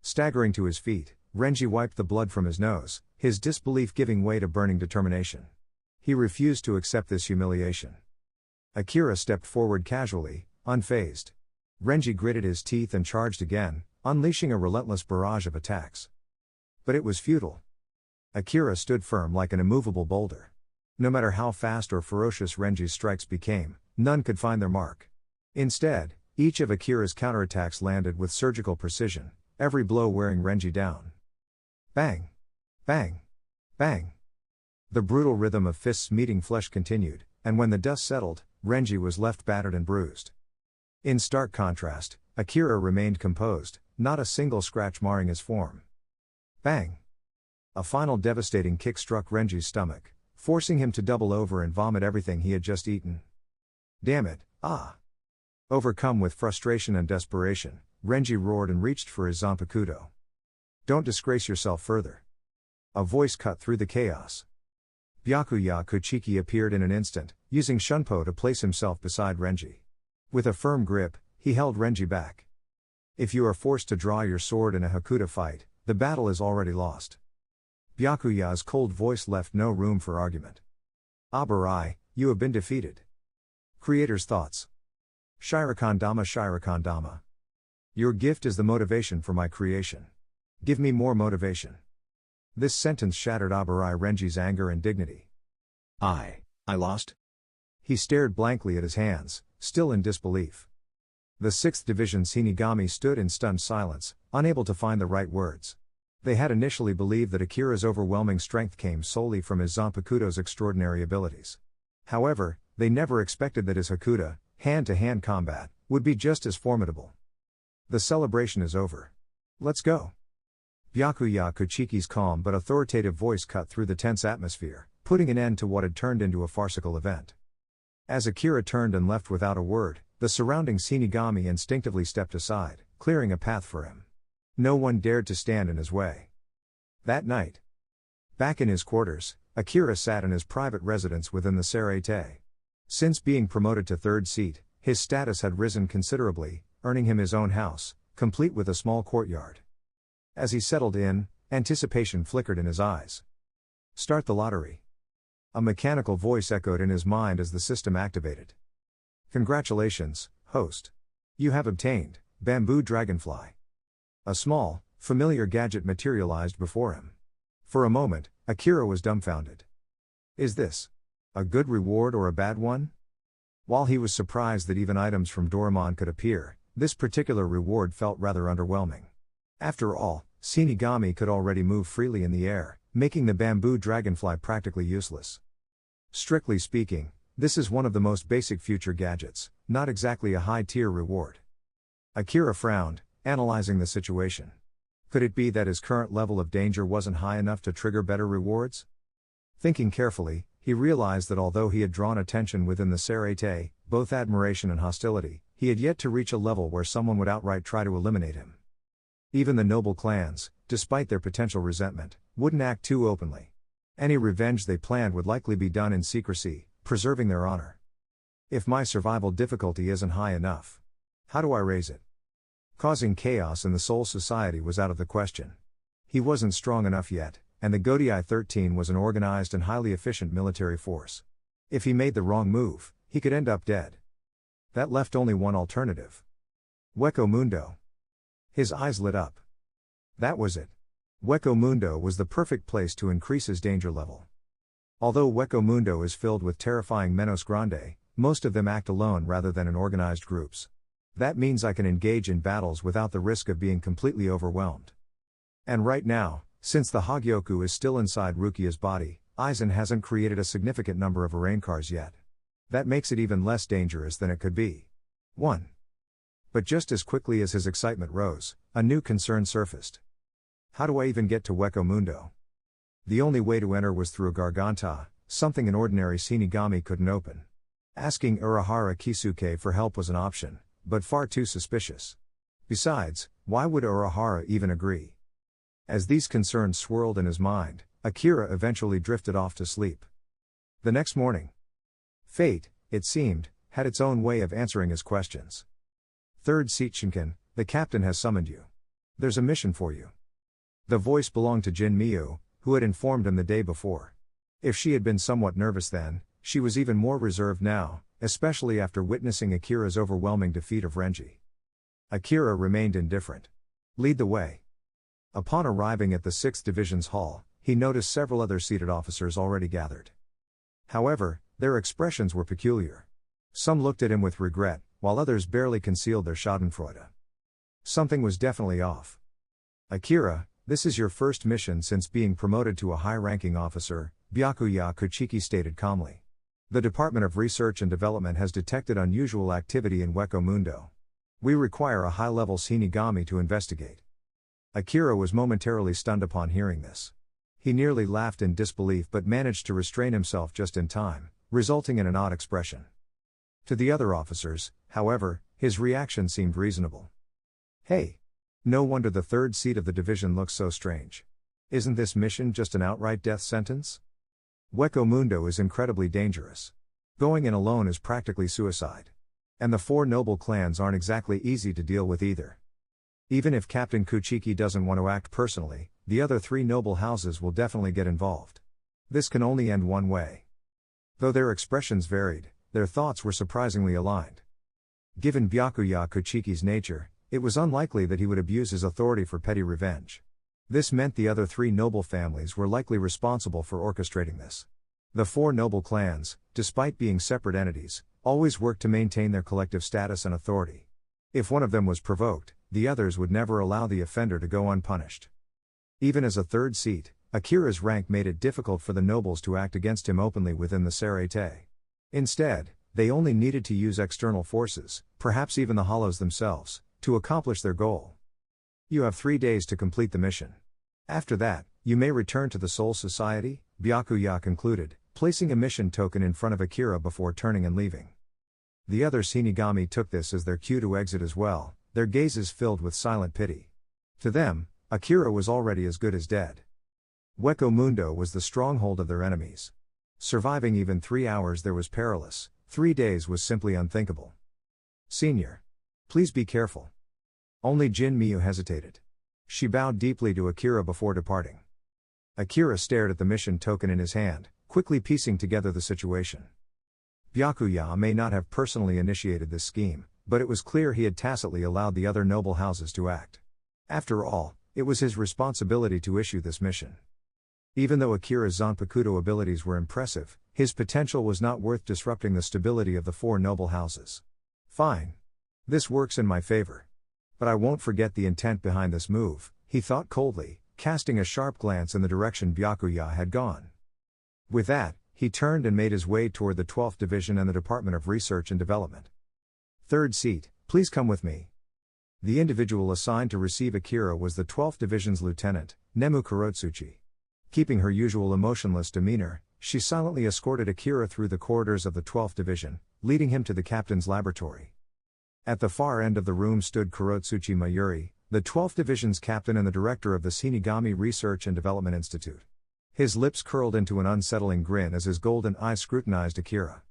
Speaker 1: Staggering to his feet, Renji wiped the blood from his nose, his disbelief giving way to burning determination. He refused to accept this humiliation. Akira stepped forward casually, unfazed. Renji gritted his teeth and charged again, unleashing a relentless barrage of attacks. But it was futile. Akira stood firm like an immovable boulder. No matter how fast or ferocious Renji's strikes became, none could find their mark. Instead, each of Akira's counterattacks landed with surgical precision, every blow wearing Renji down. Bang! Bang! Bang! The brutal rhythm of fists meeting flesh continued, and when the dust settled, Renji was left battered and bruised. In stark contrast, Akira remained composed, not a single scratch marring his form. Bang! A final devastating kick struck Renji's stomach, forcing him to double over and vomit everything he had just eaten. Damn it, ah! Overcome with frustration and desperation, Renji roared and reached for his Zanpakuto. Don't disgrace yourself further. A voice cut through the chaos. Byakuya Kuchiki appeared in an instant, using Shunpo to place himself beside Renji. With a firm grip, he held Renji back. If you are forced to draw your sword in a Hakuta fight, the battle is already lost. Byakuya's cold voice left no room for argument. Aburai, you have been defeated. Creator's thoughts. Shirokendama Shirokendama. Your gift is the motivation for my creation. Give me more motivation. This sentence shattered Aburai Renji's anger and dignity. I lost? He stared blankly at his hands, still in disbelief. The 6th Division Shinigami stood in stunned silence, unable to find the right words. They had initially believed that Akira's overwhelming strength came solely from his Zanpakuto's extraordinary abilities. However, they never expected that his Hakuta, hand-to-hand combat, would be just as formidable. The celebration is over. Let's go. Byakuya Kuchiki's calm but authoritative voice cut through the tense atmosphere, putting an end to what had turned into a farcical event. As Akira turned and left without a word, the surrounding Shinigami instinctively stepped aside, clearing a path for him. No one dared to stand in his way. That night, back in his quarters, Akira sat in his private residence within the Saraite. Since being promoted to third seat, his status had risen considerably, earning him his own house, complete with a small courtyard. As he settled in, anticipation flickered in his eyes. Start the lottery. A mechanical voice echoed in his mind as the system activated. Congratulations, host. You have obtained Bamboo Dragonfly. A small, familiar gadget materialized before him. For a moment, Akira was dumbfounded. Is this a good reward or a bad one? While he was surprised that even items from Doraemon could appear, this particular reward felt rather underwhelming. After all, Shinigami could already move freely in the air, making the bamboo dragonfly practically useless. Strictly speaking, this is one of the most basic future gadgets, not exactly a high-tier reward. Akira frowned, analyzing the situation. Could it be that his current level of danger wasn't high enough to trigger better rewards? Thinking carefully, he realized that although he had drawn attention within the Saraite, both admiration and hostility, he had yet to reach a level where someone would outright try to eliminate him. Even the noble clans, despite their potential resentment, wouldn't act too openly. Any revenge they planned would likely be done in secrecy, preserving their honor. If my survival difficulty isn't high enough, how do I raise it? Causing chaos in the Soul Society was out of the question. He wasn't strong enough yet, and the Godii 13 was an organized and highly efficient military force. If he made the wrong move, he could end up dead. That left only one alternative. Hueco Mundo. His eyes lit up. That was it. Hueco Mundo was the perfect place to increase his danger level. Although Hueco Mundo is filled with terrifying Menos Grande, most of them act alone rather than in organized groups. That means I can engage in battles without the risk of being completely overwhelmed. And right now, since the Hagyoku is still inside Rukia's body, Aizen hasn't created a significant number of Raincars yet. That makes it even less dangerous than it could be. 1. But just as quickly as his excitement rose, a new concern surfaced. How do I even get to Hueco Mundo? The only way to enter was through a Garganta, something an ordinary Shinigami couldn't open. Asking Urahara Kisuke for help was an option, but far too suspicious. Besides, why would Urahara even agree? As these concerns swirled in his mind, Akira eventually drifted off to sleep. The next morning, fate, it seemed, had its own way of answering his questions. Third Seat Shinken, the captain has summoned you. There's a mission for you. The voice belonged to Jin Miyu, who had informed him the day before. If she had been somewhat nervous then, she was even more reserved now, especially after witnessing Akira's overwhelming defeat of Renji. Akira remained indifferent. Lead the way. Upon arriving at the 6th Division's hall, he noticed several other seated officers already gathered. However, their expressions were peculiar. Some looked at him with regret, while others barely concealed their schadenfreude. Something was definitely off. Akira, this is your first mission since being promoted to a high-ranking officer, Byakuya Kuchiki stated calmly. The Department of Research and Development has detected unusual activity in Hueco Mundo. We require a high-level Shinigami to investigate. Akira was momentarily stunned upon hearing this. He nearly laughed in disbelief but managed to restrain himself just in time, resulting in an odd expression. To the other officers, however, his reaction seemed reasonable. Hey! No wonder the third seat of the division looks so strange. Isn't this mission just an outright death sentence? Hueco Mundo is incredibly dangerous. Going in alone is practically suicide. And the 4 noble clans aren't exactly easy to deal with either. Even if Captain Kuchiki doesn't want to act personally, the other 3 noble houses will definitely get involved. This can only end one way. Though their expressions varied, their thoughts were surprisingly aligned. Given Byakuya Kuchiki's nature, it was unlikely that he would abuse his authority for petty revenge. This meant the other 3 noble families were likely responsible for orchestrating this. The 4 noble clans, despite being separate entities, always worked to maintain their collective status and authority. If one of them was provoked, the others would never allow the offender to go unpunished. Even as a third seat, Akira's rank made it difficult for the nobles to act against him openly within the Saraite. Instead, they only needed to use external forces, perhaps even the Hollows themselves, to accomplish their goal. You have 3 days to complete the mission. After that, you may return to the Soul Society, Byakuya concluded, placing a mission token in front of Akira before turning and leaving. The other Shinigami took this as their cue to exit as well, their gazes filled with silent pity. To them, Akira was already as good as dead. Hueco Mundo was the stronghold of their enemies. Surviving even 3 hours there was perilous, 3 days was simply unthinkable. Senior. Please be careful. Only Jin Miyu hesitated. She bowed deeply to Akira before departing. Akira stared at the mission token in his hand, quickly piecing together the situation. Byakuya may not have personally initiated this scheme, but it was clear he had tacitly allowed the other noble houses to act. After all, it was his responsibility to issue this mission. Even though Akira's Zanpakuto abilities were impressive, his potential was not worth disrupting the stability of the 4 noble houses. Fine. This works in my favor. But I won't forget the intent behind this move, he thought coldly, casting a sharp glance in the direction Byakuya had gone. With that, he turned and made his way toward the 12th Division and the Department of Research and Development. Third seat, please come with me. The individual assigned to receive Akira was the 12th Division's Lieutenant, Nemu Kurotsuchi. Keeping her usual emotionless demeanor, she silently escorted Akira through the corridors of the 12th Division, leading him to the captain's laboratory. At the far end of the room stood Kurotsuchi Mayuri, the 12th Division's captain and the director of the Shinigami Research and Development Institute. His lips curled into an unsettling grin as his golden eyes scrutinized Akira.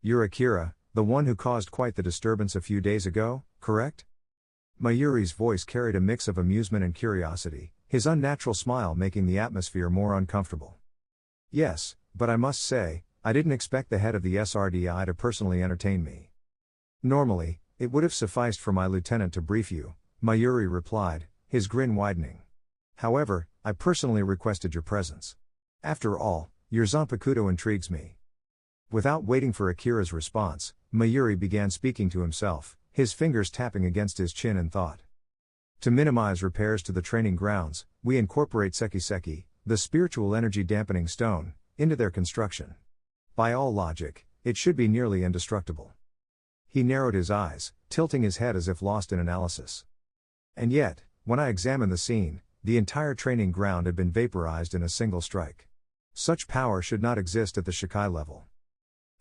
Speaker 1: You're Akira, the one who caused quite the disturbance a few days ago, correct? Mayuri's voice carried a mix of amusement and curiosity, his unnatural smile making the atmosphere more uncomfortable. Yes, but I must say, I didn't expect the head of the SRDI to personally entertain me. Normally, it would have sufficed for my lieutenant to brief you, Mayuri replied, his grin widening. However, I personally requested your presence. After all, your Zanpakuto intrigues me. Without waiting for Akira's response, Mayuri began speaking to himself, his fingers tapping against his chin in thought. To minimize repairs to the training grounds, we incorporate Sekiseki, the spiritual energy dampening stone, into their construction. By all logic, it should be nearly indestructible. He narrowed his eyes, tilting his head as if lost in analysis. And yet, when I examined the scene, the entire training ground had been vaporized in a single strike. Such power should not exist at the Shikai level.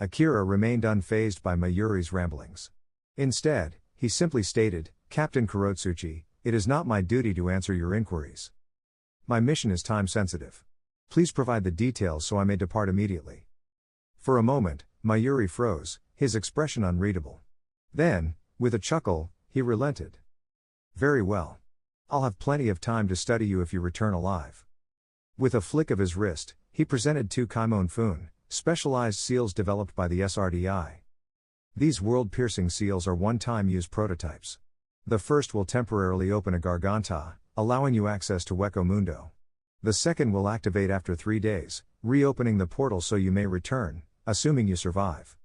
Speaker 1: Akira remained unfazed by Mayuri's ramblings. Instead, he simply stated, Captain Kurotsuchi, it is not my duty to answer your inquiries. My mission is time-sensitive. Please provide the details so I may depart immediately. For a moment, Mayuri froze, his expression unreadable. Then, with a chuckle, he relented. Very well. I'll have plenty of time to study you if you return alive. With a flick of his wrist, he presented 2 Kaimon Fun, specialized seals developed by the SRDI. These world-piercing seals are one-time use prototypes. The first will temporarily open a garganta, allowing you access to Hueco Mundo. The second will activate after 3 days, reopening the portal so you may return, assuming you survive.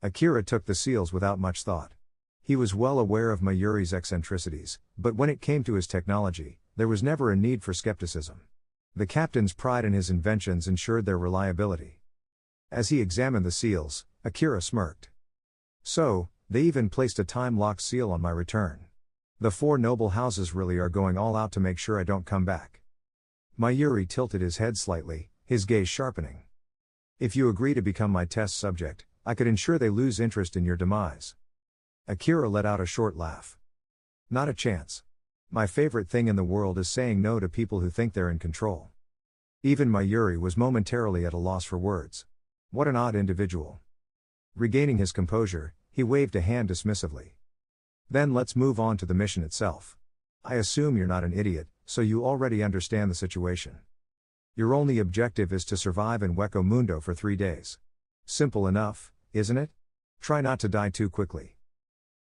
Speaker 1: Akira took the seals without much thought. He was well aware of Mayuri's eccentricities, but when it came to his technology, there was never a need for skepticism. The captain's pride in his inventions ensured their reliability. As he examined the seals, Akira smirked. So, they even placed a time-locked seal on my return. The 4 noble houses really are going all out to make sure I don't come back. Mayuri tilted his head slightly, his gaze sharpening. If you agree to become my test subject, I could ensure they lose interest in your demise. Akira let out a short laugh. Not a chance. My favorite thing in the world is saying no to people who think they're in control. Even Mayuri was momentarily at a loss for words. What an odd individual. Regaining his composure, he waved a hand dismissively. Then let's move on to the mission itself. I assume you're not an idiot, so you already understand the situation. Your only objective is to survive in Hueco Mundo for 3 days. Simple enough, isn't it? Try not to die too quickly.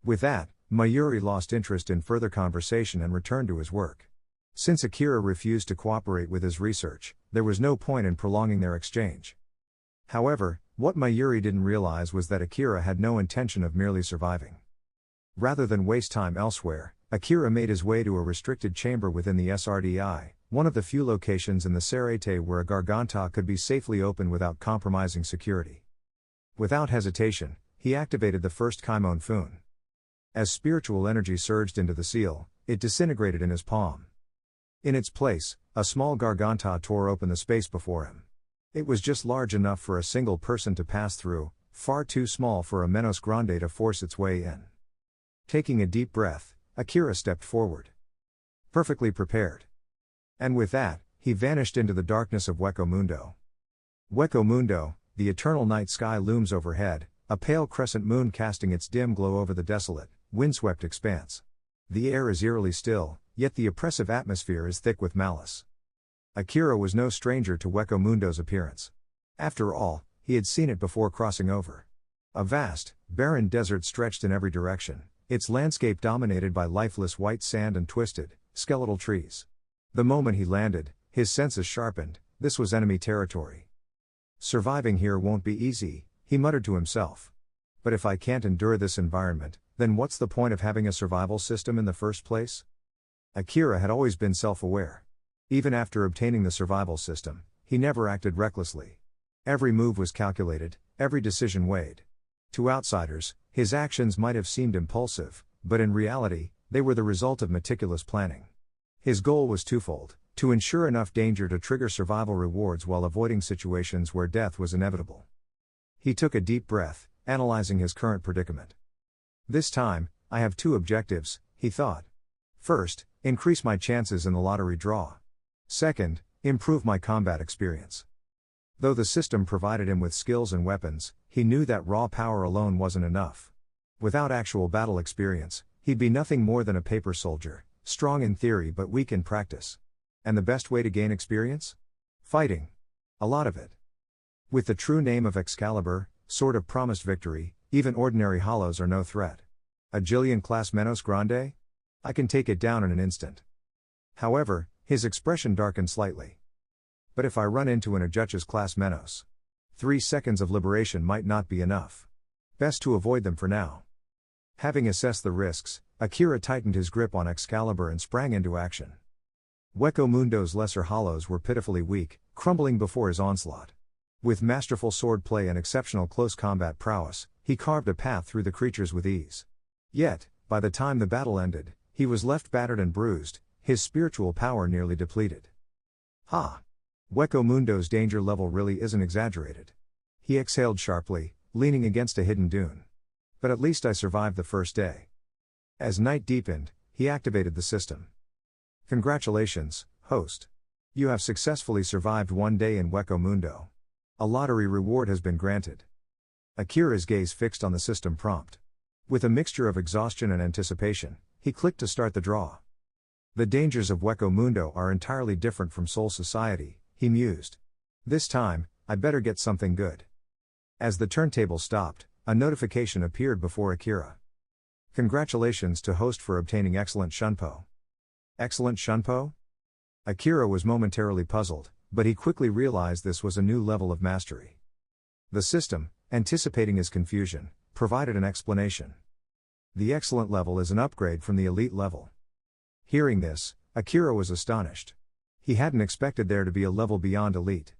Speaker 1: With that, Mayuri lost interest in further conversation and returned to his work. Since Akira refused to cooperate with his research, there was no point in prolonging their exchange. However, what Mayuri didn't realize was that Akira had no intention of merely surviving. Rather than waste time elsewhere, Akira made his way to a restricted chamber within the SRDI, one of the few locations in the Serete where a garganta could be safely opened without compromising security. Without hesitation, he activated the first Kaimon Fun. As spiritual energy surged into the seal, it disintegrated in his palm. In its place, a small garganta tore open the space before him. It was just large enough for a single person to pass through, far too small for a Menos Grande to force its way in. Taking a deep breath, Akira stepped forward. Perfectly prepared. And with that, he vanished into the darkness of Hueco Mundo. Hueco Mundo, the eternal night sky looms overhead, a pale crescent moon casting its dim glow over the desolate, windswept expanse. The air is eerily still, yet the oppressive atmosphere is thick with malice. Akira was no stranger to Hueco Mundo's appearance. After all, he had seen it before crossing over. A vast, barren desert stretched in every direction, its landscape dominated by lifeless white sand and twisted, skeletal trees. The moment he landed, his senses sharpened. This was enemy territory. Surviving here won't be easy, he muttered to himself. But if I can't endure this environment, then what's the point of having a survival system in the first place? Akira had always been self-aware. Even after obtaining the survival system, he never acted recklessly. Every move was calculated, every decision weighed. To outsiders, his actions might have seemed impulsive, but in reality, they were the result of meticulous planning. His goal was twofold: to ensure enough danger to trigger survival rewards while avoiding situations where death was inevitable. He took a deep breath, analyzing his current predicament. This time, I have two objectives, he thought. First, increase my chances in the lottery draw. Second, improve my combat experience. Though the system provided him with skills and weapons, he knew that raw power alone wasn't enough. Without actual battle experience, he'd be nothing more than a paper soldier, strong in theory but weak in practice. And the best way to gain experience? Fighting. A lot of it. With the true name of Excalibur, sword of promised victory, even ordinary hollows are no threat. A Jillian-class Menos Grande? I can take it down in an instant. However, his expression darkened slightly. But if I run into an Ajuchas-class Menos, 3 seconds of liberation might not be enough. Best to avoid them for now. Having assessed the risks, Akira tightened his grip on Excalibur and sprang into action. Hueco Mundo's lesser hollows were pitifully weak, crumbling before his onslaught. With masterful swordplay and exceptional close combat prowess, he carved a path through the creatures with ease. Yet, by the time the battle ended, he was left battered and bruised, his spiritual power nearly depleted. Ha! Hueco Mundo's danger level really isn't exaggerated. He exhaled sharply, leaning against a hidden dune. But at least I survived the first day. As night deepened, he activated the system. Congratulations, host. You have successfully survived one day in Hueco Mundo. A lottery reward has been granted. Akira's gaze fixed on the system prompt. With a mixture of exhaustion and anticipation, he clicked to start the draw. The dangers of Hueco Mundo are entirely different from Soul Society, he mused. This time, I better get something good. As the turntable stopped, a notification appeared before Akira. Congratulations to host for obtaining excellent shunpo. Excellent shunpo? Akira was momentarily puzzled, but he quickly realized this was a new level of mastery. The system, anticipating his confusion, provided an explanation. The excellent level is an upgrade from the elite level. Hearing this, Akira was astonished. He hadn't expected there to be a level beyond elite.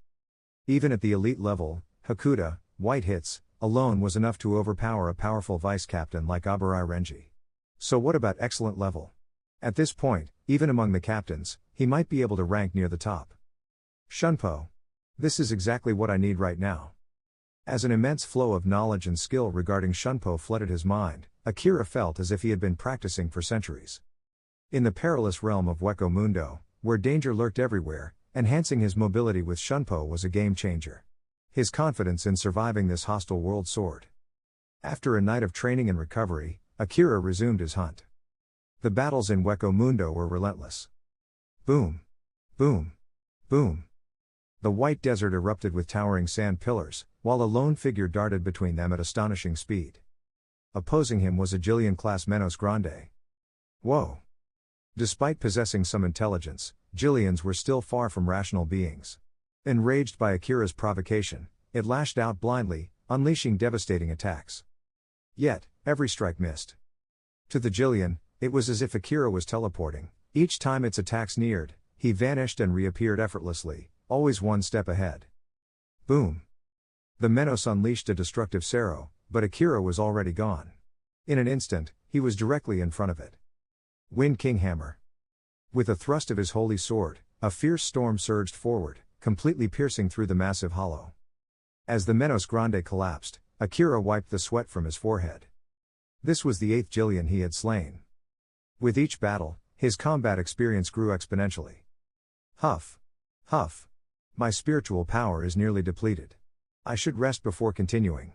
Speaker 1: Even at the elite level, Hakuda, white hits, alone was enough to overpower a powerful vice-captain like Aburai Renji. So what about excellent level? At this point, even among the captains, he might be able to rank near the top. Shunpo. This is exactly what I need right now. As an immense flow of knowledge and skill regarding Shunpo flooded his mind, Akira felt as if he had been practicing for centuries. In the perilous realm of Hueco Mundo, where danger lurked everywhere, enhancing his mobility with Shunpo was a game-changer. His confidence in surviving this hostile world soared. After a night of training and recovery, Akira resumed his hunt. The battles in Hueco Mundo were relentless. Boom! Boom! Boom! The white desert erupted with towering sand pillars, while a lone figure darted between them at astonishing speed. Opposing him was a Jillian-class Menos Grande. Whoa! Despite possessing some intelligence, Jillians were still far from rational beings. Enraged by Akira's provocation, it lashed out blindly, unleashing devastating attacks. Yet, every strike missed. To the Jillian, it was as if Akira was teleporting. Each time its attacks neared, he vanished and reappeared effortlessly, always one step ahead. Boom! The Menos unleashed a destructive Sero, but Akira was already gone. In an instant, he was directly in front of it. Wind King Hammer. With a thrust of his holy sword, a fierce storm surged forward, completely piercing through the massive hollow. As the Menos Grande collapsed, Akira wiped the sweat from his forehead. This was the 8th Jillian he had slain. With each battle, his combat experience grew exponentially. Huff. Huff. My spiritual power is nearly depleted. I should rest before continuing.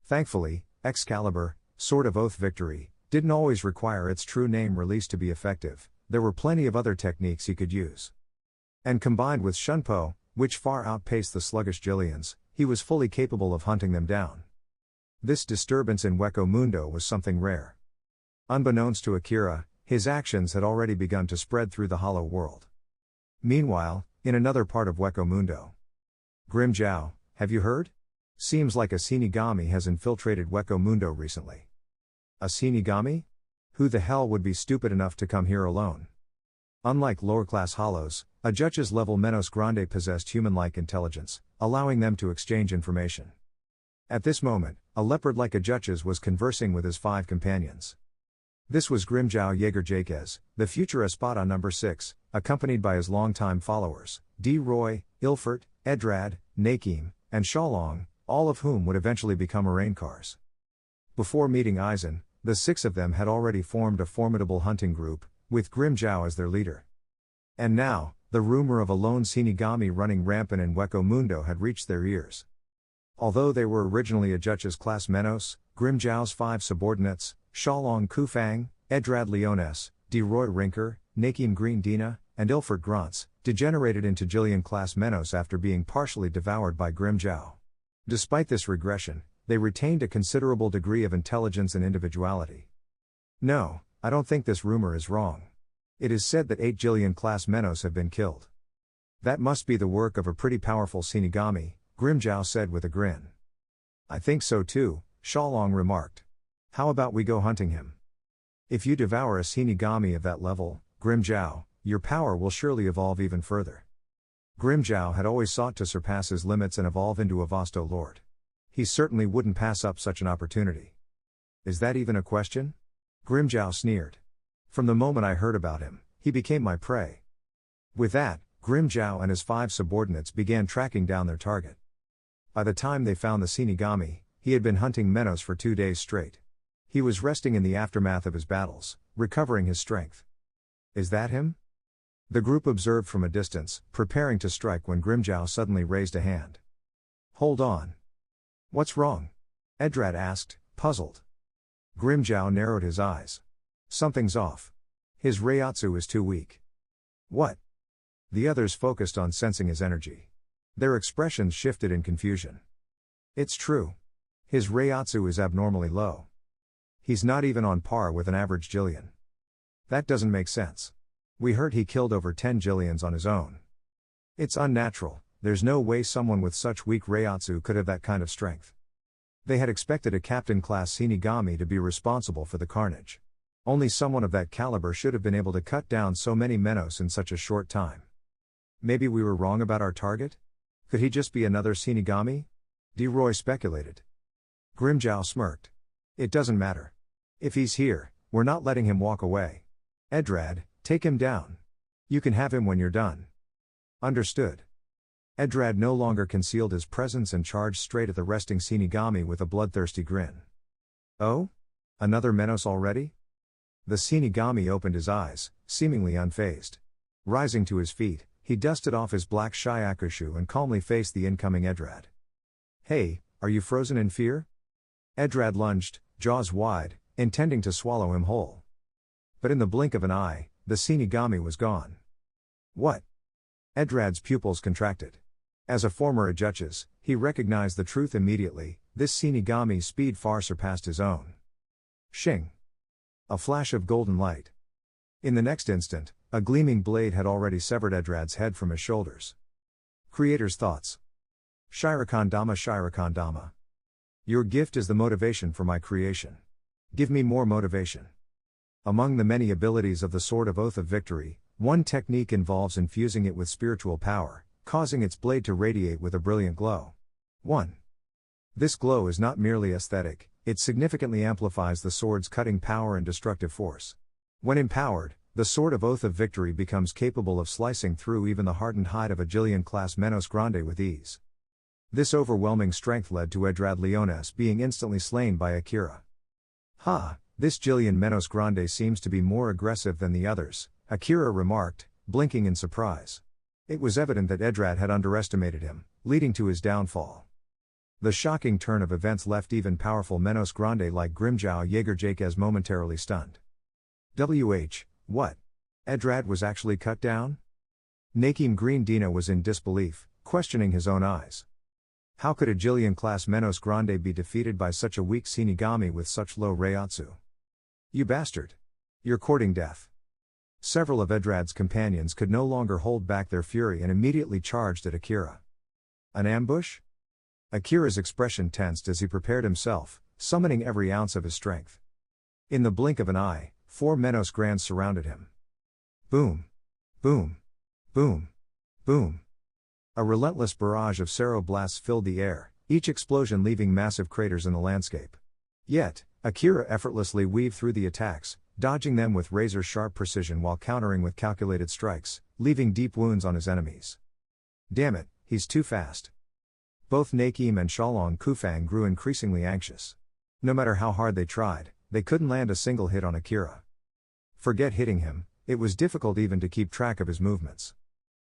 Speaker 1: Thankfully, Excalibur, Sword of Oath Victory, didn't always require its true name released to be effective. There were plenty of other techniques he could use. And combined with Shunpo, which far outpaced the sluggish Jillians, he was fully capable of hunting them down. This disturbance in Hueco Mundo was something rare. Unbeknownst to Akira, his actions had already begun to spread through the hollow world. Meanwhile, in another part of Hueco Mundo. Grimmjow, have you heard? Seems like a Shinigami has infiltrated Hueco Mundo recently. A Shinigami? Who the hell would be stupid enough to come here alone? Unlike lower-class hollows, a Judge's level Menos Grande possessed human-like intelligence, allowing them to exchange information. At this moment, a leopard like a Judge's was conversing with his 5 companions. This was Grimmjow Jaeger Jaquez, the future Espada No. 6, accompanied by his longtime followers, D. Roy, Ilfert, Edrad, Nakim, and Shalong, all of whom would eventually become Raincars. Before meeting Aizen, the 6 of them had already formed a formidable hunting group, with Grimmjow as their leader. And now, the rumor of a lone Shinigami running rampant in Hueco Mundo had reached their ears. Although they were originally a Judge's class Menos, Grimmjow's 5 subordinates, Shalong Kufang, Edrad Leones, D. Roy Rinker, Nakim Green Dina, and Ilfert Grunts, degenerated into Jillian class Menos after being partially devoured by Grimmjow. Despite this regression, they retained a considerable degree of intelligence and individuality. No, I don't think this rumor is wrong. It is said that 8 Jillian class Menos have been killed. That must be the work of a pretty powerful Shinigami, Grimmjow said with a grin. I think so too, Shalong remarked. How about we go hunting him? If you devour a Shinigami of that level, Grimmjow, your power will surely evolve even further. Grimmjow had always sought to surpass his limits and evolve into a Vasto Lord. He certainly wouldn't pass up such an opportunity. Is that even a question? Grimmjow sneered. From the moment I heard about him, he became my prey. With that, Grimmjow and his 5 subordinates began tracking down their target. By the time they found the Shinigami, he had been hunting Menos for 2 days straight. He was resting in the aftermath of his battles, recovering his strength. Is that him? The group observed from a distance, preparing to strike when Grimmjow suddenly raised a hand. Hold on. What's wrong? Edrad asked, puzzled. Grimmjow narrowed his eyes. Something's off. His Reiatsu is too weak. What? The others focused on sensing his energy. Their expressions shifted in confusion. It's true. His Reiatsu is abnormally low. He's not even on par with an average Jillian. That doesn't make sense. We heard he killed over 10 Jillians on his own. It's unnatural, there's no way someone with such weak Reiatsu could have that kind of strength. They had expected a captain-class Shinigami to be responsible for the carnage. Only someone of that caliber should have been able to cut down so many Menos in such a short time. Maybe we were wrong about our target? Could he just be another Shinigami? D. Roy speculated. Grimmjow smirked. It doesn't matter. If he's here, we're not letting him walk away. Edrad, take him down. You can have him when you're done. Understood. Edrad no longer concealed his presence and charged straight at the resting Shinigami with a bloodthirsty grin. Oh? Another Menos already? The Shinigami opened his eyes, seemingly unfazed. Rising to his feet, he dusted off his black Shyakushu and calmly faced the incoming Edrad. Hey, are you frozen in fear? Edrad lunged, jaws wide, intending to swallow him whole. But in the blink of an eye, the Shinigami was gone. What? Edrad's pupils contracted. As a former Ajutches, he recognized the truth immediately, this Shinigami's speed far surpassed his own. Shing! A flash of golden light. In the next instant, a gleaming blade had already severed Edrad's head from his shoulders. Creator's thoughts. Shirokendama Shirokendama. Your gift is the motivation for my creation. Give me more motivation. Among the many abilities of the Sword of Oath of Victory, one technique involves infusing it with spiritual power, causing its blade to radiate with a brilliant glow. 1. This glow is not merely aesthetic, it significantly amplifies the sword's cutting power and destructive force. When empowered, The Sword of Oath of Victory becomes capable of slicing through even the hardened hide of a Jillian-class Menos Grande with ease. This overwhelming strength led to Edrad Leones being instantly slain by Akira. This Jillian Menos Grande seems to be more aggressive than the others, Akira remarked, blinking in surprise. It was evident that Edrad had underestimated him, leading to his downfall. The shocking turn of events left even powerful Menos Grande like Grimjow Jaeger-Jaquez momentarily stunned. What? Edrad was actually cut down? Nakim Green Dina was in disbelief, questioning his own eyes. How could a Jillian-class Menos Grande be defeated by such a weak Shinigami with such low Reiatsu? You bastard! You're courting death. Several of Edrad's companions could no longer hold back their fury and immediately charged at Akira. An ambush? Akira's expression tensed as he prepared himself, summoning every ounce of his strength. In the blink of an eye, 4 Menos Grands surrounded him. Boom! Boom! Boom! Boom! A relentless barrage of Sero blasts filled the air, each explosion leaving massive craters in the landscape. Yet, Akira effortlessly weaved through the attacks, dodging them with razor-sharp precision while countering with calculated strikes, leaving deep wounds on his enemies. Damn it, he's too fast. Both Nakim and Shalong Kufang grew increasingly anxious. No matter how hard they tried, they couldn't land a single hit on Akira. Forget hitting him, it was difficult even to keep track of his movements.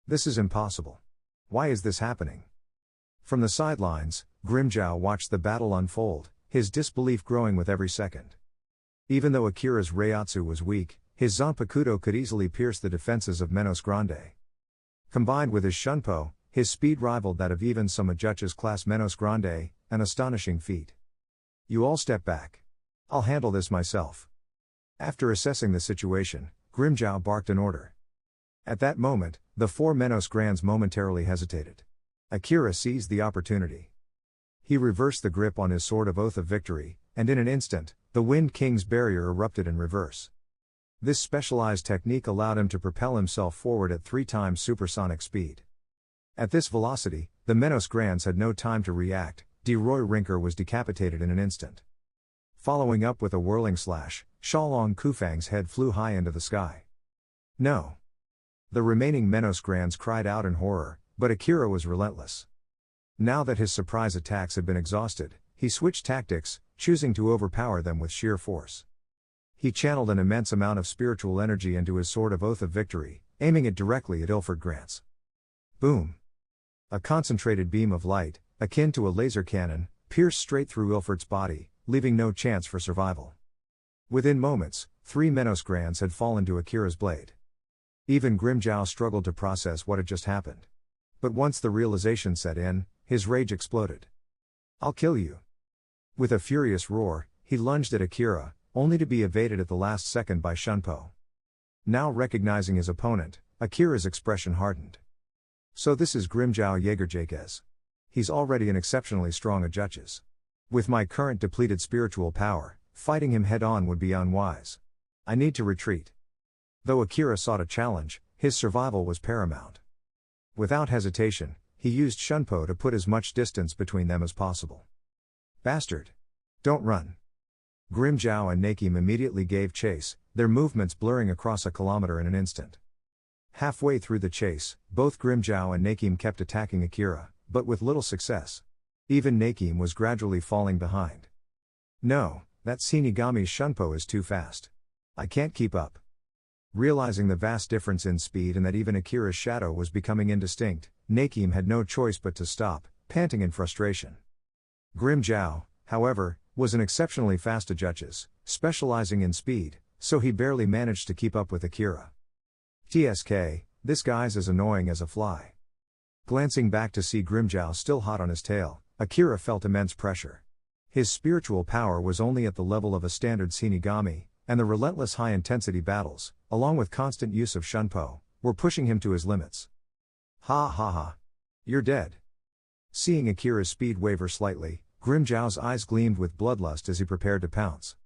Speaker 1: This is impossible. Why is this happening? From the sidelines, Grimjow watched the battle unfold, his disbelief growing with every second. Even though Akira's Reiatsu was weak, his Zanpakuto could easily pierce the defenses of Menos Grande. Combined with his Shunpo, his speed rivaled that of even some Ajutch's class Menos Grande, an astonishing feat. You all step back. I'll handle this myself. After assessing the situation, Grimjow barked an order. At that moment, the 4 Menos Grands momentarily hesitated. Akira seized the opportunity. He reversed the grip on his Sword of Oath of Victory, and in an instant, the Wind King's barrier erupted in reverse. This specialized technique allowed him to propel himself forward at 3 times supersonic speed. At this velocity, the Menos Grands had no time to react. De Roy Rinker was decapitated in an instant. Following up with a whirling slash, Shalong Kufang's head flew high into the sky. No! The remaining Menos Grands cried out in horror, but Akira was relentless. Now that his surprise attacks had been exhausted, he switched tactics, choosing to overpower them with sheer force. He channeled an immense amount of spiritual energy into his Sword of Oath of Victory, aiming it directly at Ilford Grants. Boom! A concentrated beam of light, akin to a laser cannon, pierced straight through Ilford's body, leaving no chance for survival. Within moments, 3 Menos Grands had fallen to Akira's blade. Even Grimjow struggled to process what had just happened. But once the realization set in, his rage exploded. I'll kill you. With a furious roar, he lunged at Akira, only to be evaded at the last second by Shunpo. Now recognizing his opponent, Akira's expression hardened. So this is Grimjow Jaeger-Jaquez. He's already an exceptionally strong Ajutch's. With my current depleted spiritual power, fighting him head-on would be unwise. I need to retreat. Though Akira sought a challenge, his survival was paramount. Without hesitation, he used Shunpo to put as much distance between them as possible. Bastard! Don't run! Grimjow and Nakim immediately gave chase, their movements blurring across a kilometer in an instant. Halfway through the chase, both Grimjow and Nakim kept attacking Akira, but with little success. Even Nakim was gradually falling behind. No, that Shinigami's Shunpo is too fast. I can't keep up. Realizing the vast difference in speed and that even Akira's shadow was becoming indistinct, Nakim had no choice but to stop, panting in frustration. Grimjow, however, was an exceptionally fast Ajutch's, specializing in speed, so he barely managed to keep up with Akira. TSK, this guy's as annoying as a fly. Glancing back to see Grimjow still hot on his tail, Akira felt immense pressure. His spiritual power was only at the level of a standard Shinigami, and the relentless high-intensity battles, along with constant use of Shunpo, were pushing him to his limits. Ha ha ha. You're dead. Seeing Akira's speed waver slightly, Grimjow's eyes gleamed with bloodlust as he prepared to pounce.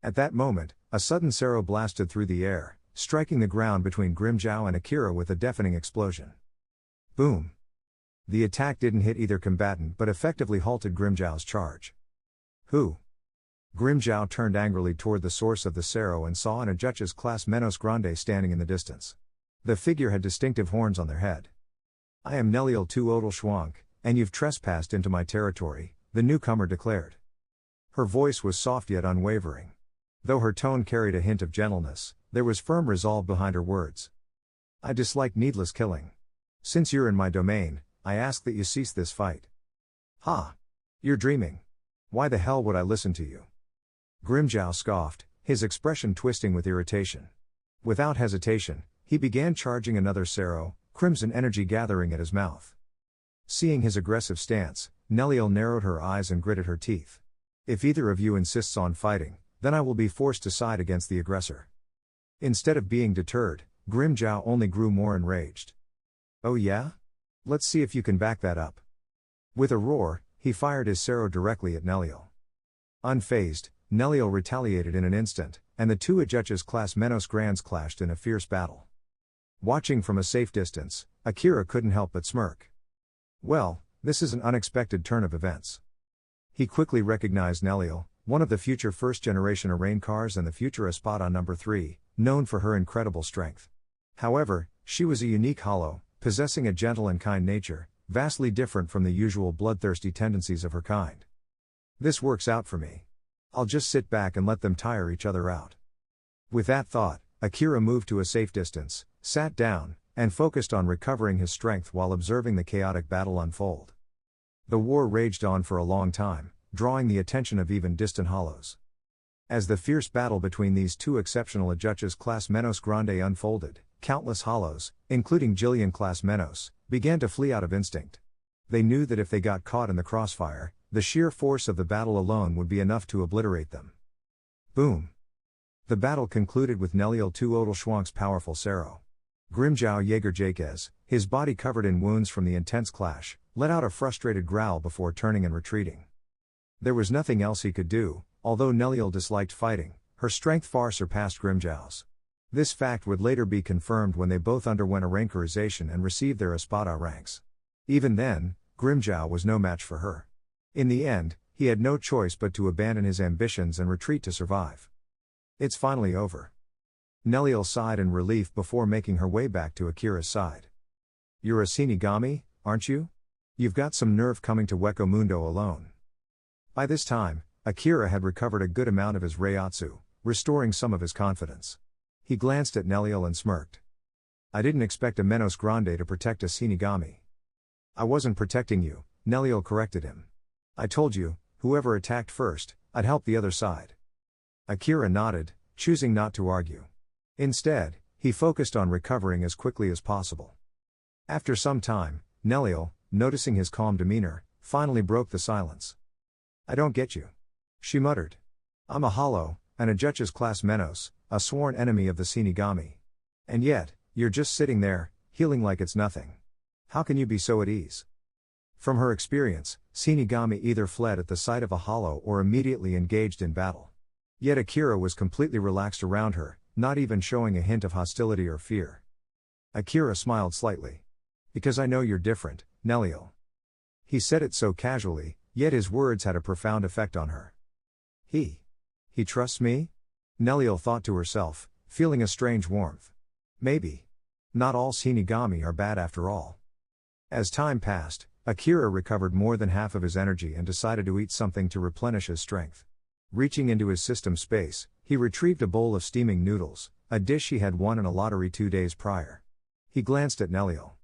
Speaker 1: At that moment, a sudden Sero blasted through the air, striking the ground between Grimjow and Akira with a deafening explosion. Boom! The attack didn't hit either combatant but effectively halted Grimjow's charge. Who? Grimjow turned angrily toward the source of the Sero and saw an Ajuchas class Menos Grande standing in the distance. The figure had distinctive horns on their head. "I am Neliel Tu Odal Schwank, and you've trespassed into my territory," the newcomer declared. Her voice was soft yet unwavering. Though her tone carried a hint of gentleness, there was firm resolve behind her words. "I dislike needless killing. Since you're in my domain, I ask that you cease this fight." "Ha! You're dreaming. Why the hell would I listen to you?" Grimjow scoffed, his expression twisting with irritation. Without hesitation, he began charging another Sero, crimson energy gathering at his mouth. Seeing his aggressive stance, Neliel narrowed her eyes and gritted her teeth. "If either of you insists on fighting, then I will be forced to side against the aggressor." Instead of being deterred, Grimjow only grew more enraged. "Oh yeah? Let's see if you can back that up." With a roar, he fired his Sero directly at Neliel. Unfazed, Neliel retaliated in an instant, and the two Ajuchas class Menos Grands clashed in a fierce battle. Watching from a safe distance, Akira couldn't help but smirk. Well, this is an unexpected turn of events. He quickly recognized Neliel, one of the future first-generation Raincars and the future Espada No. 3, known for her incredible strength. However, she was a unique hollow, possessing a gentle and kind nature, vastly different from the usual bloodthirsty tendencies of her kind. "This works out for me. I'll just sit back and let them tire each other out." With that thought, Akira moved to a safe distance, sat down, and focused on recovering his strength while observing the chaotic battle unfold. The war raged on for a long time, drawing the attention of even distant hollows. As the fierce battle between these two exceptional Ajuchas class Menos Grande unfolded, countless hollows, including Jillian class Menos, began to flee out of instinct. They knew that if they got caught in the crossfire, the sheer force of the battle alone would be enough to obliterate them. Boom! The battle concluded with Neliel Tu Odal Schwank's powerful Sero. Grimjow Jaeger Jakez, his body covered in wounds from the intense clash, let out a frustrated growl before turning and retreating. There was nothing else he could do. Although Neliel disliked fighting, her strength far surpassed Grimjow's. This fact would later be confirmed when they both underwent a Reincarization and received their Espada ranks. Even then, Grimjow was no match for her. In the end, he had no choice but to abandon his ambitions and retreat to survive. "It's finally over." Neliel sighed in relief before making her way back to Akira's side. "You're a Shinigami, aren't you? You've got some nerve coming to Weko Mundo alone." By this time, Akira had recovered a good amount of his Reiatsu, restoring some of his confidence. He glanced at Neliel and smirked. "I didn't expect a Menos Grande to protect a Shinigami." "I wasn't protecting you," Neliel corrected him. "I told you, whoever attacked first, I'd help the other side." Akira nodded, choosing not to argue. Instead, he focused on recovering as quickly as possible. After some time, Neliel, noticing his calm demeanor, finally broke the silence. "I don't get you," she muttered. "I'm a hollow, an Ajuchas class Menos, a sworn enemy of the Shinigami. And yet, you're just sitting there, healing like it's nothing. How can you be so at ease?" From her experience, Shinigami either fled at the sight of a hollow or immediately engaged in battle. Yet Akira was completely relaxed around her, not even showing a hint of hostility or fear. Akira smiled slightly. "Because I know you're different, Neliel." He said it so casually, yet his words had a profound effect on her. He trusts me? Neliel thought to herself, feeling a strange warmth. Maybe. Not all Shinigami are bad after all. As time passed, Akira recovered more than half of his energy and decided to eat something to replenish his strength. Reaching into his system space, he retrieved a bowl of steaming noodles, a dish he had won in a lottery 2 days prior. He glanced at Neliel.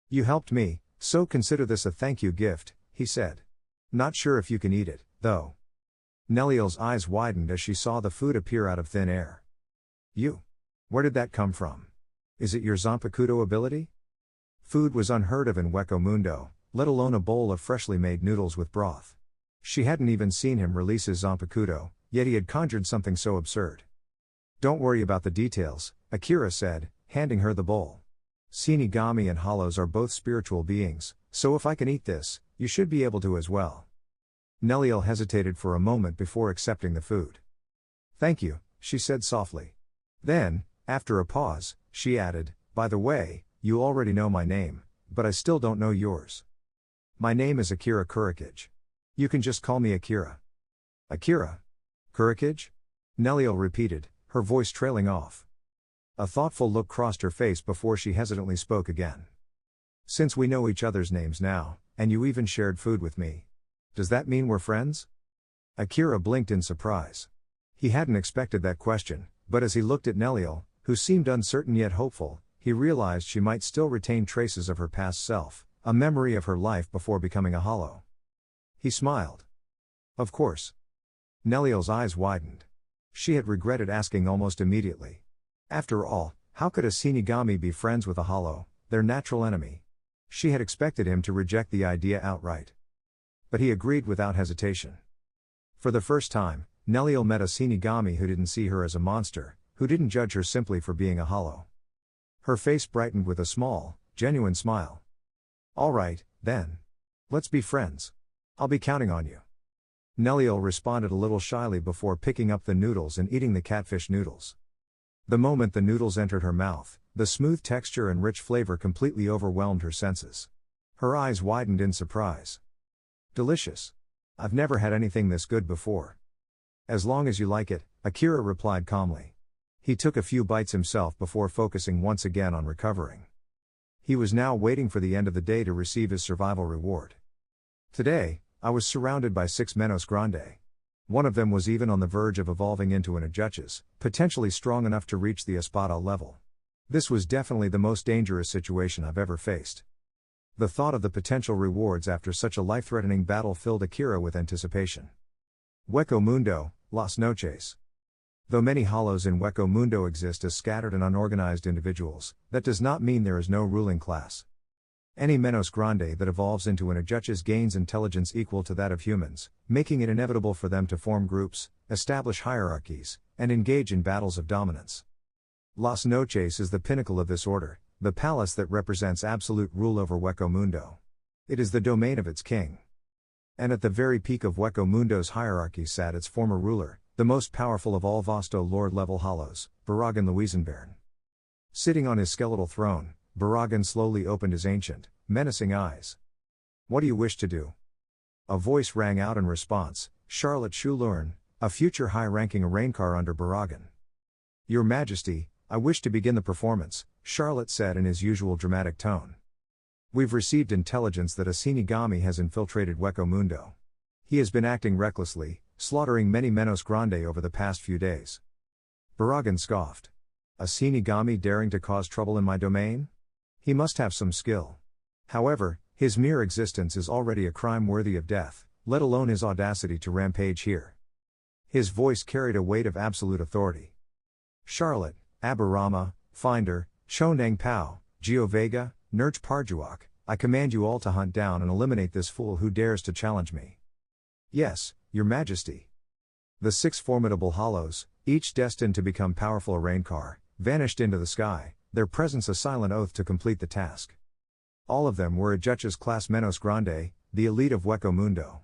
Speaker 1: "You helped me, so consider this a thank you gift," he said. "Not sure if you can eat it, though." Neliel's eyes widened as she saw the food appear out of thin air. "You? Where did that come from? Is it your Zanpakuto ability?" Food was unheard of in Weko Mundo, let alone a bowl of freshly made noodles with broth. She hadn't even seen him release his Zanpakuto, yet he had conjured something so absurd. "Don't worry about the details," Akira said, handing her the bowl. "Shinigami and hollows are both spiritual beings, so if I can eat this, you should be able to as well." Neliel hesitated for a moment before accepting the food. "Thank you," she said softly. Then, after a pause, she added, "By the way, you already know my name, but I still don't know yours." "My name is Akira Kurokage. You can just call me Akira." "Akira Kurokage? Neliel repeated, her voice trailing off. A thoughtful look crossed her face before she hesitantly spoke again. Since we know each other's names now, and you even shared food with me, does that mean we're friends? Akira blinked in surprise. He hadn't expected that question, but as he looked at Neliel, who seemed uncertain yet hopeful, he realized she might still retain traces of her past self, a memory of her life before becoming a hollow. He smiled. Of course. Neliel's eyes widened. She had regretted asking almost immediately. After all, how could a Shinigami be friends with a hollow, their natural enemy? She had expected him to reject the idea outright. But he agreed without hesitation. For the first time, Neliel met a Shinigami who didn't see her as a monster, who didn't judge her simply for being a hollow. Her face brightened with a small, genuine smile. All right, then. Let's be friends. I'll be counting on you. Neliel responded a little shyly before picking up the noodles and eating the catfish noodles. The moment the noodles entered her mouth, the smooth texture and rich flavor completely overwhelmed her senses. Her eyes widened in surprise. Delicious. I've never had anything this good before. As long as you like it, Akira replied calmly. He took a few bites himself before focusing once again on recovering. He was now waiting for the end of the day to receive his survival reward. Today, I was surrounded by 6 Menos Grande. One of them was even on the verge of evolving into an Ajuches, potentially strong enough to reach the Espada level. This was definitely the most dangerous situation I've ever faced. The thought of the potential rewards after such a life-threatening battle filled Akira with anticipation. Hueco Mundo, Las Noches. Though many hollows in Hueco Mundo exist as scattered and unorganized individuals, that does not mean there is no ruling class. Any Menos Grande that evolves into an Ajuches gains intelligence equal to that of humans, making it inevitable for them to form groups, establish hierarchies, and engage in battles of dominance. Las Noches is the pinnacle of this order, the palace that represents absolute rule over Hueco Mundo. It is the domain of its king. And at the very peak of Hueco Mundo's hierarchy sat its former ruler, the most powerful of all Vasto Lord-level hollows, Baragan Luisenbairn. Sitting on his skeletal throne, Baragan slowly opened his ancient, menacing eyes. What do you wish to do? A voice rang out in response, Charlotte Shulurn, a future high-ranking Rainkar under Baragan. Your Majesty, I wish to begin the performance, Charlotte said in his usual dramatic tone. We've received intelligence that a Shinigami has infiltrated Hueco Mundo. He has been acting recklessly, slaughtering many Menos Grande over the past few days. Baragan scoffed. A Shinigami daring to cause trouble in my domain? He must have some skill. However, his mere existence is already a crime worthy of death, let alone his audacity to rampage here. His voice carried a weight of absolute authority. Charlotte, Aburama, Finder, Choneng Pao, Geovega, Nurch Parjuak, I command you all to hunt down and eliminate this fool who dares to challenge me. Yes, Your Majesty. The 6 formidable hollows, each destined to become powerful Rainkar, vanished into the sky, their presence a silent oath to complete the task. All of them were Ajuches class Menos Grande, the elite of Hueco Mundo.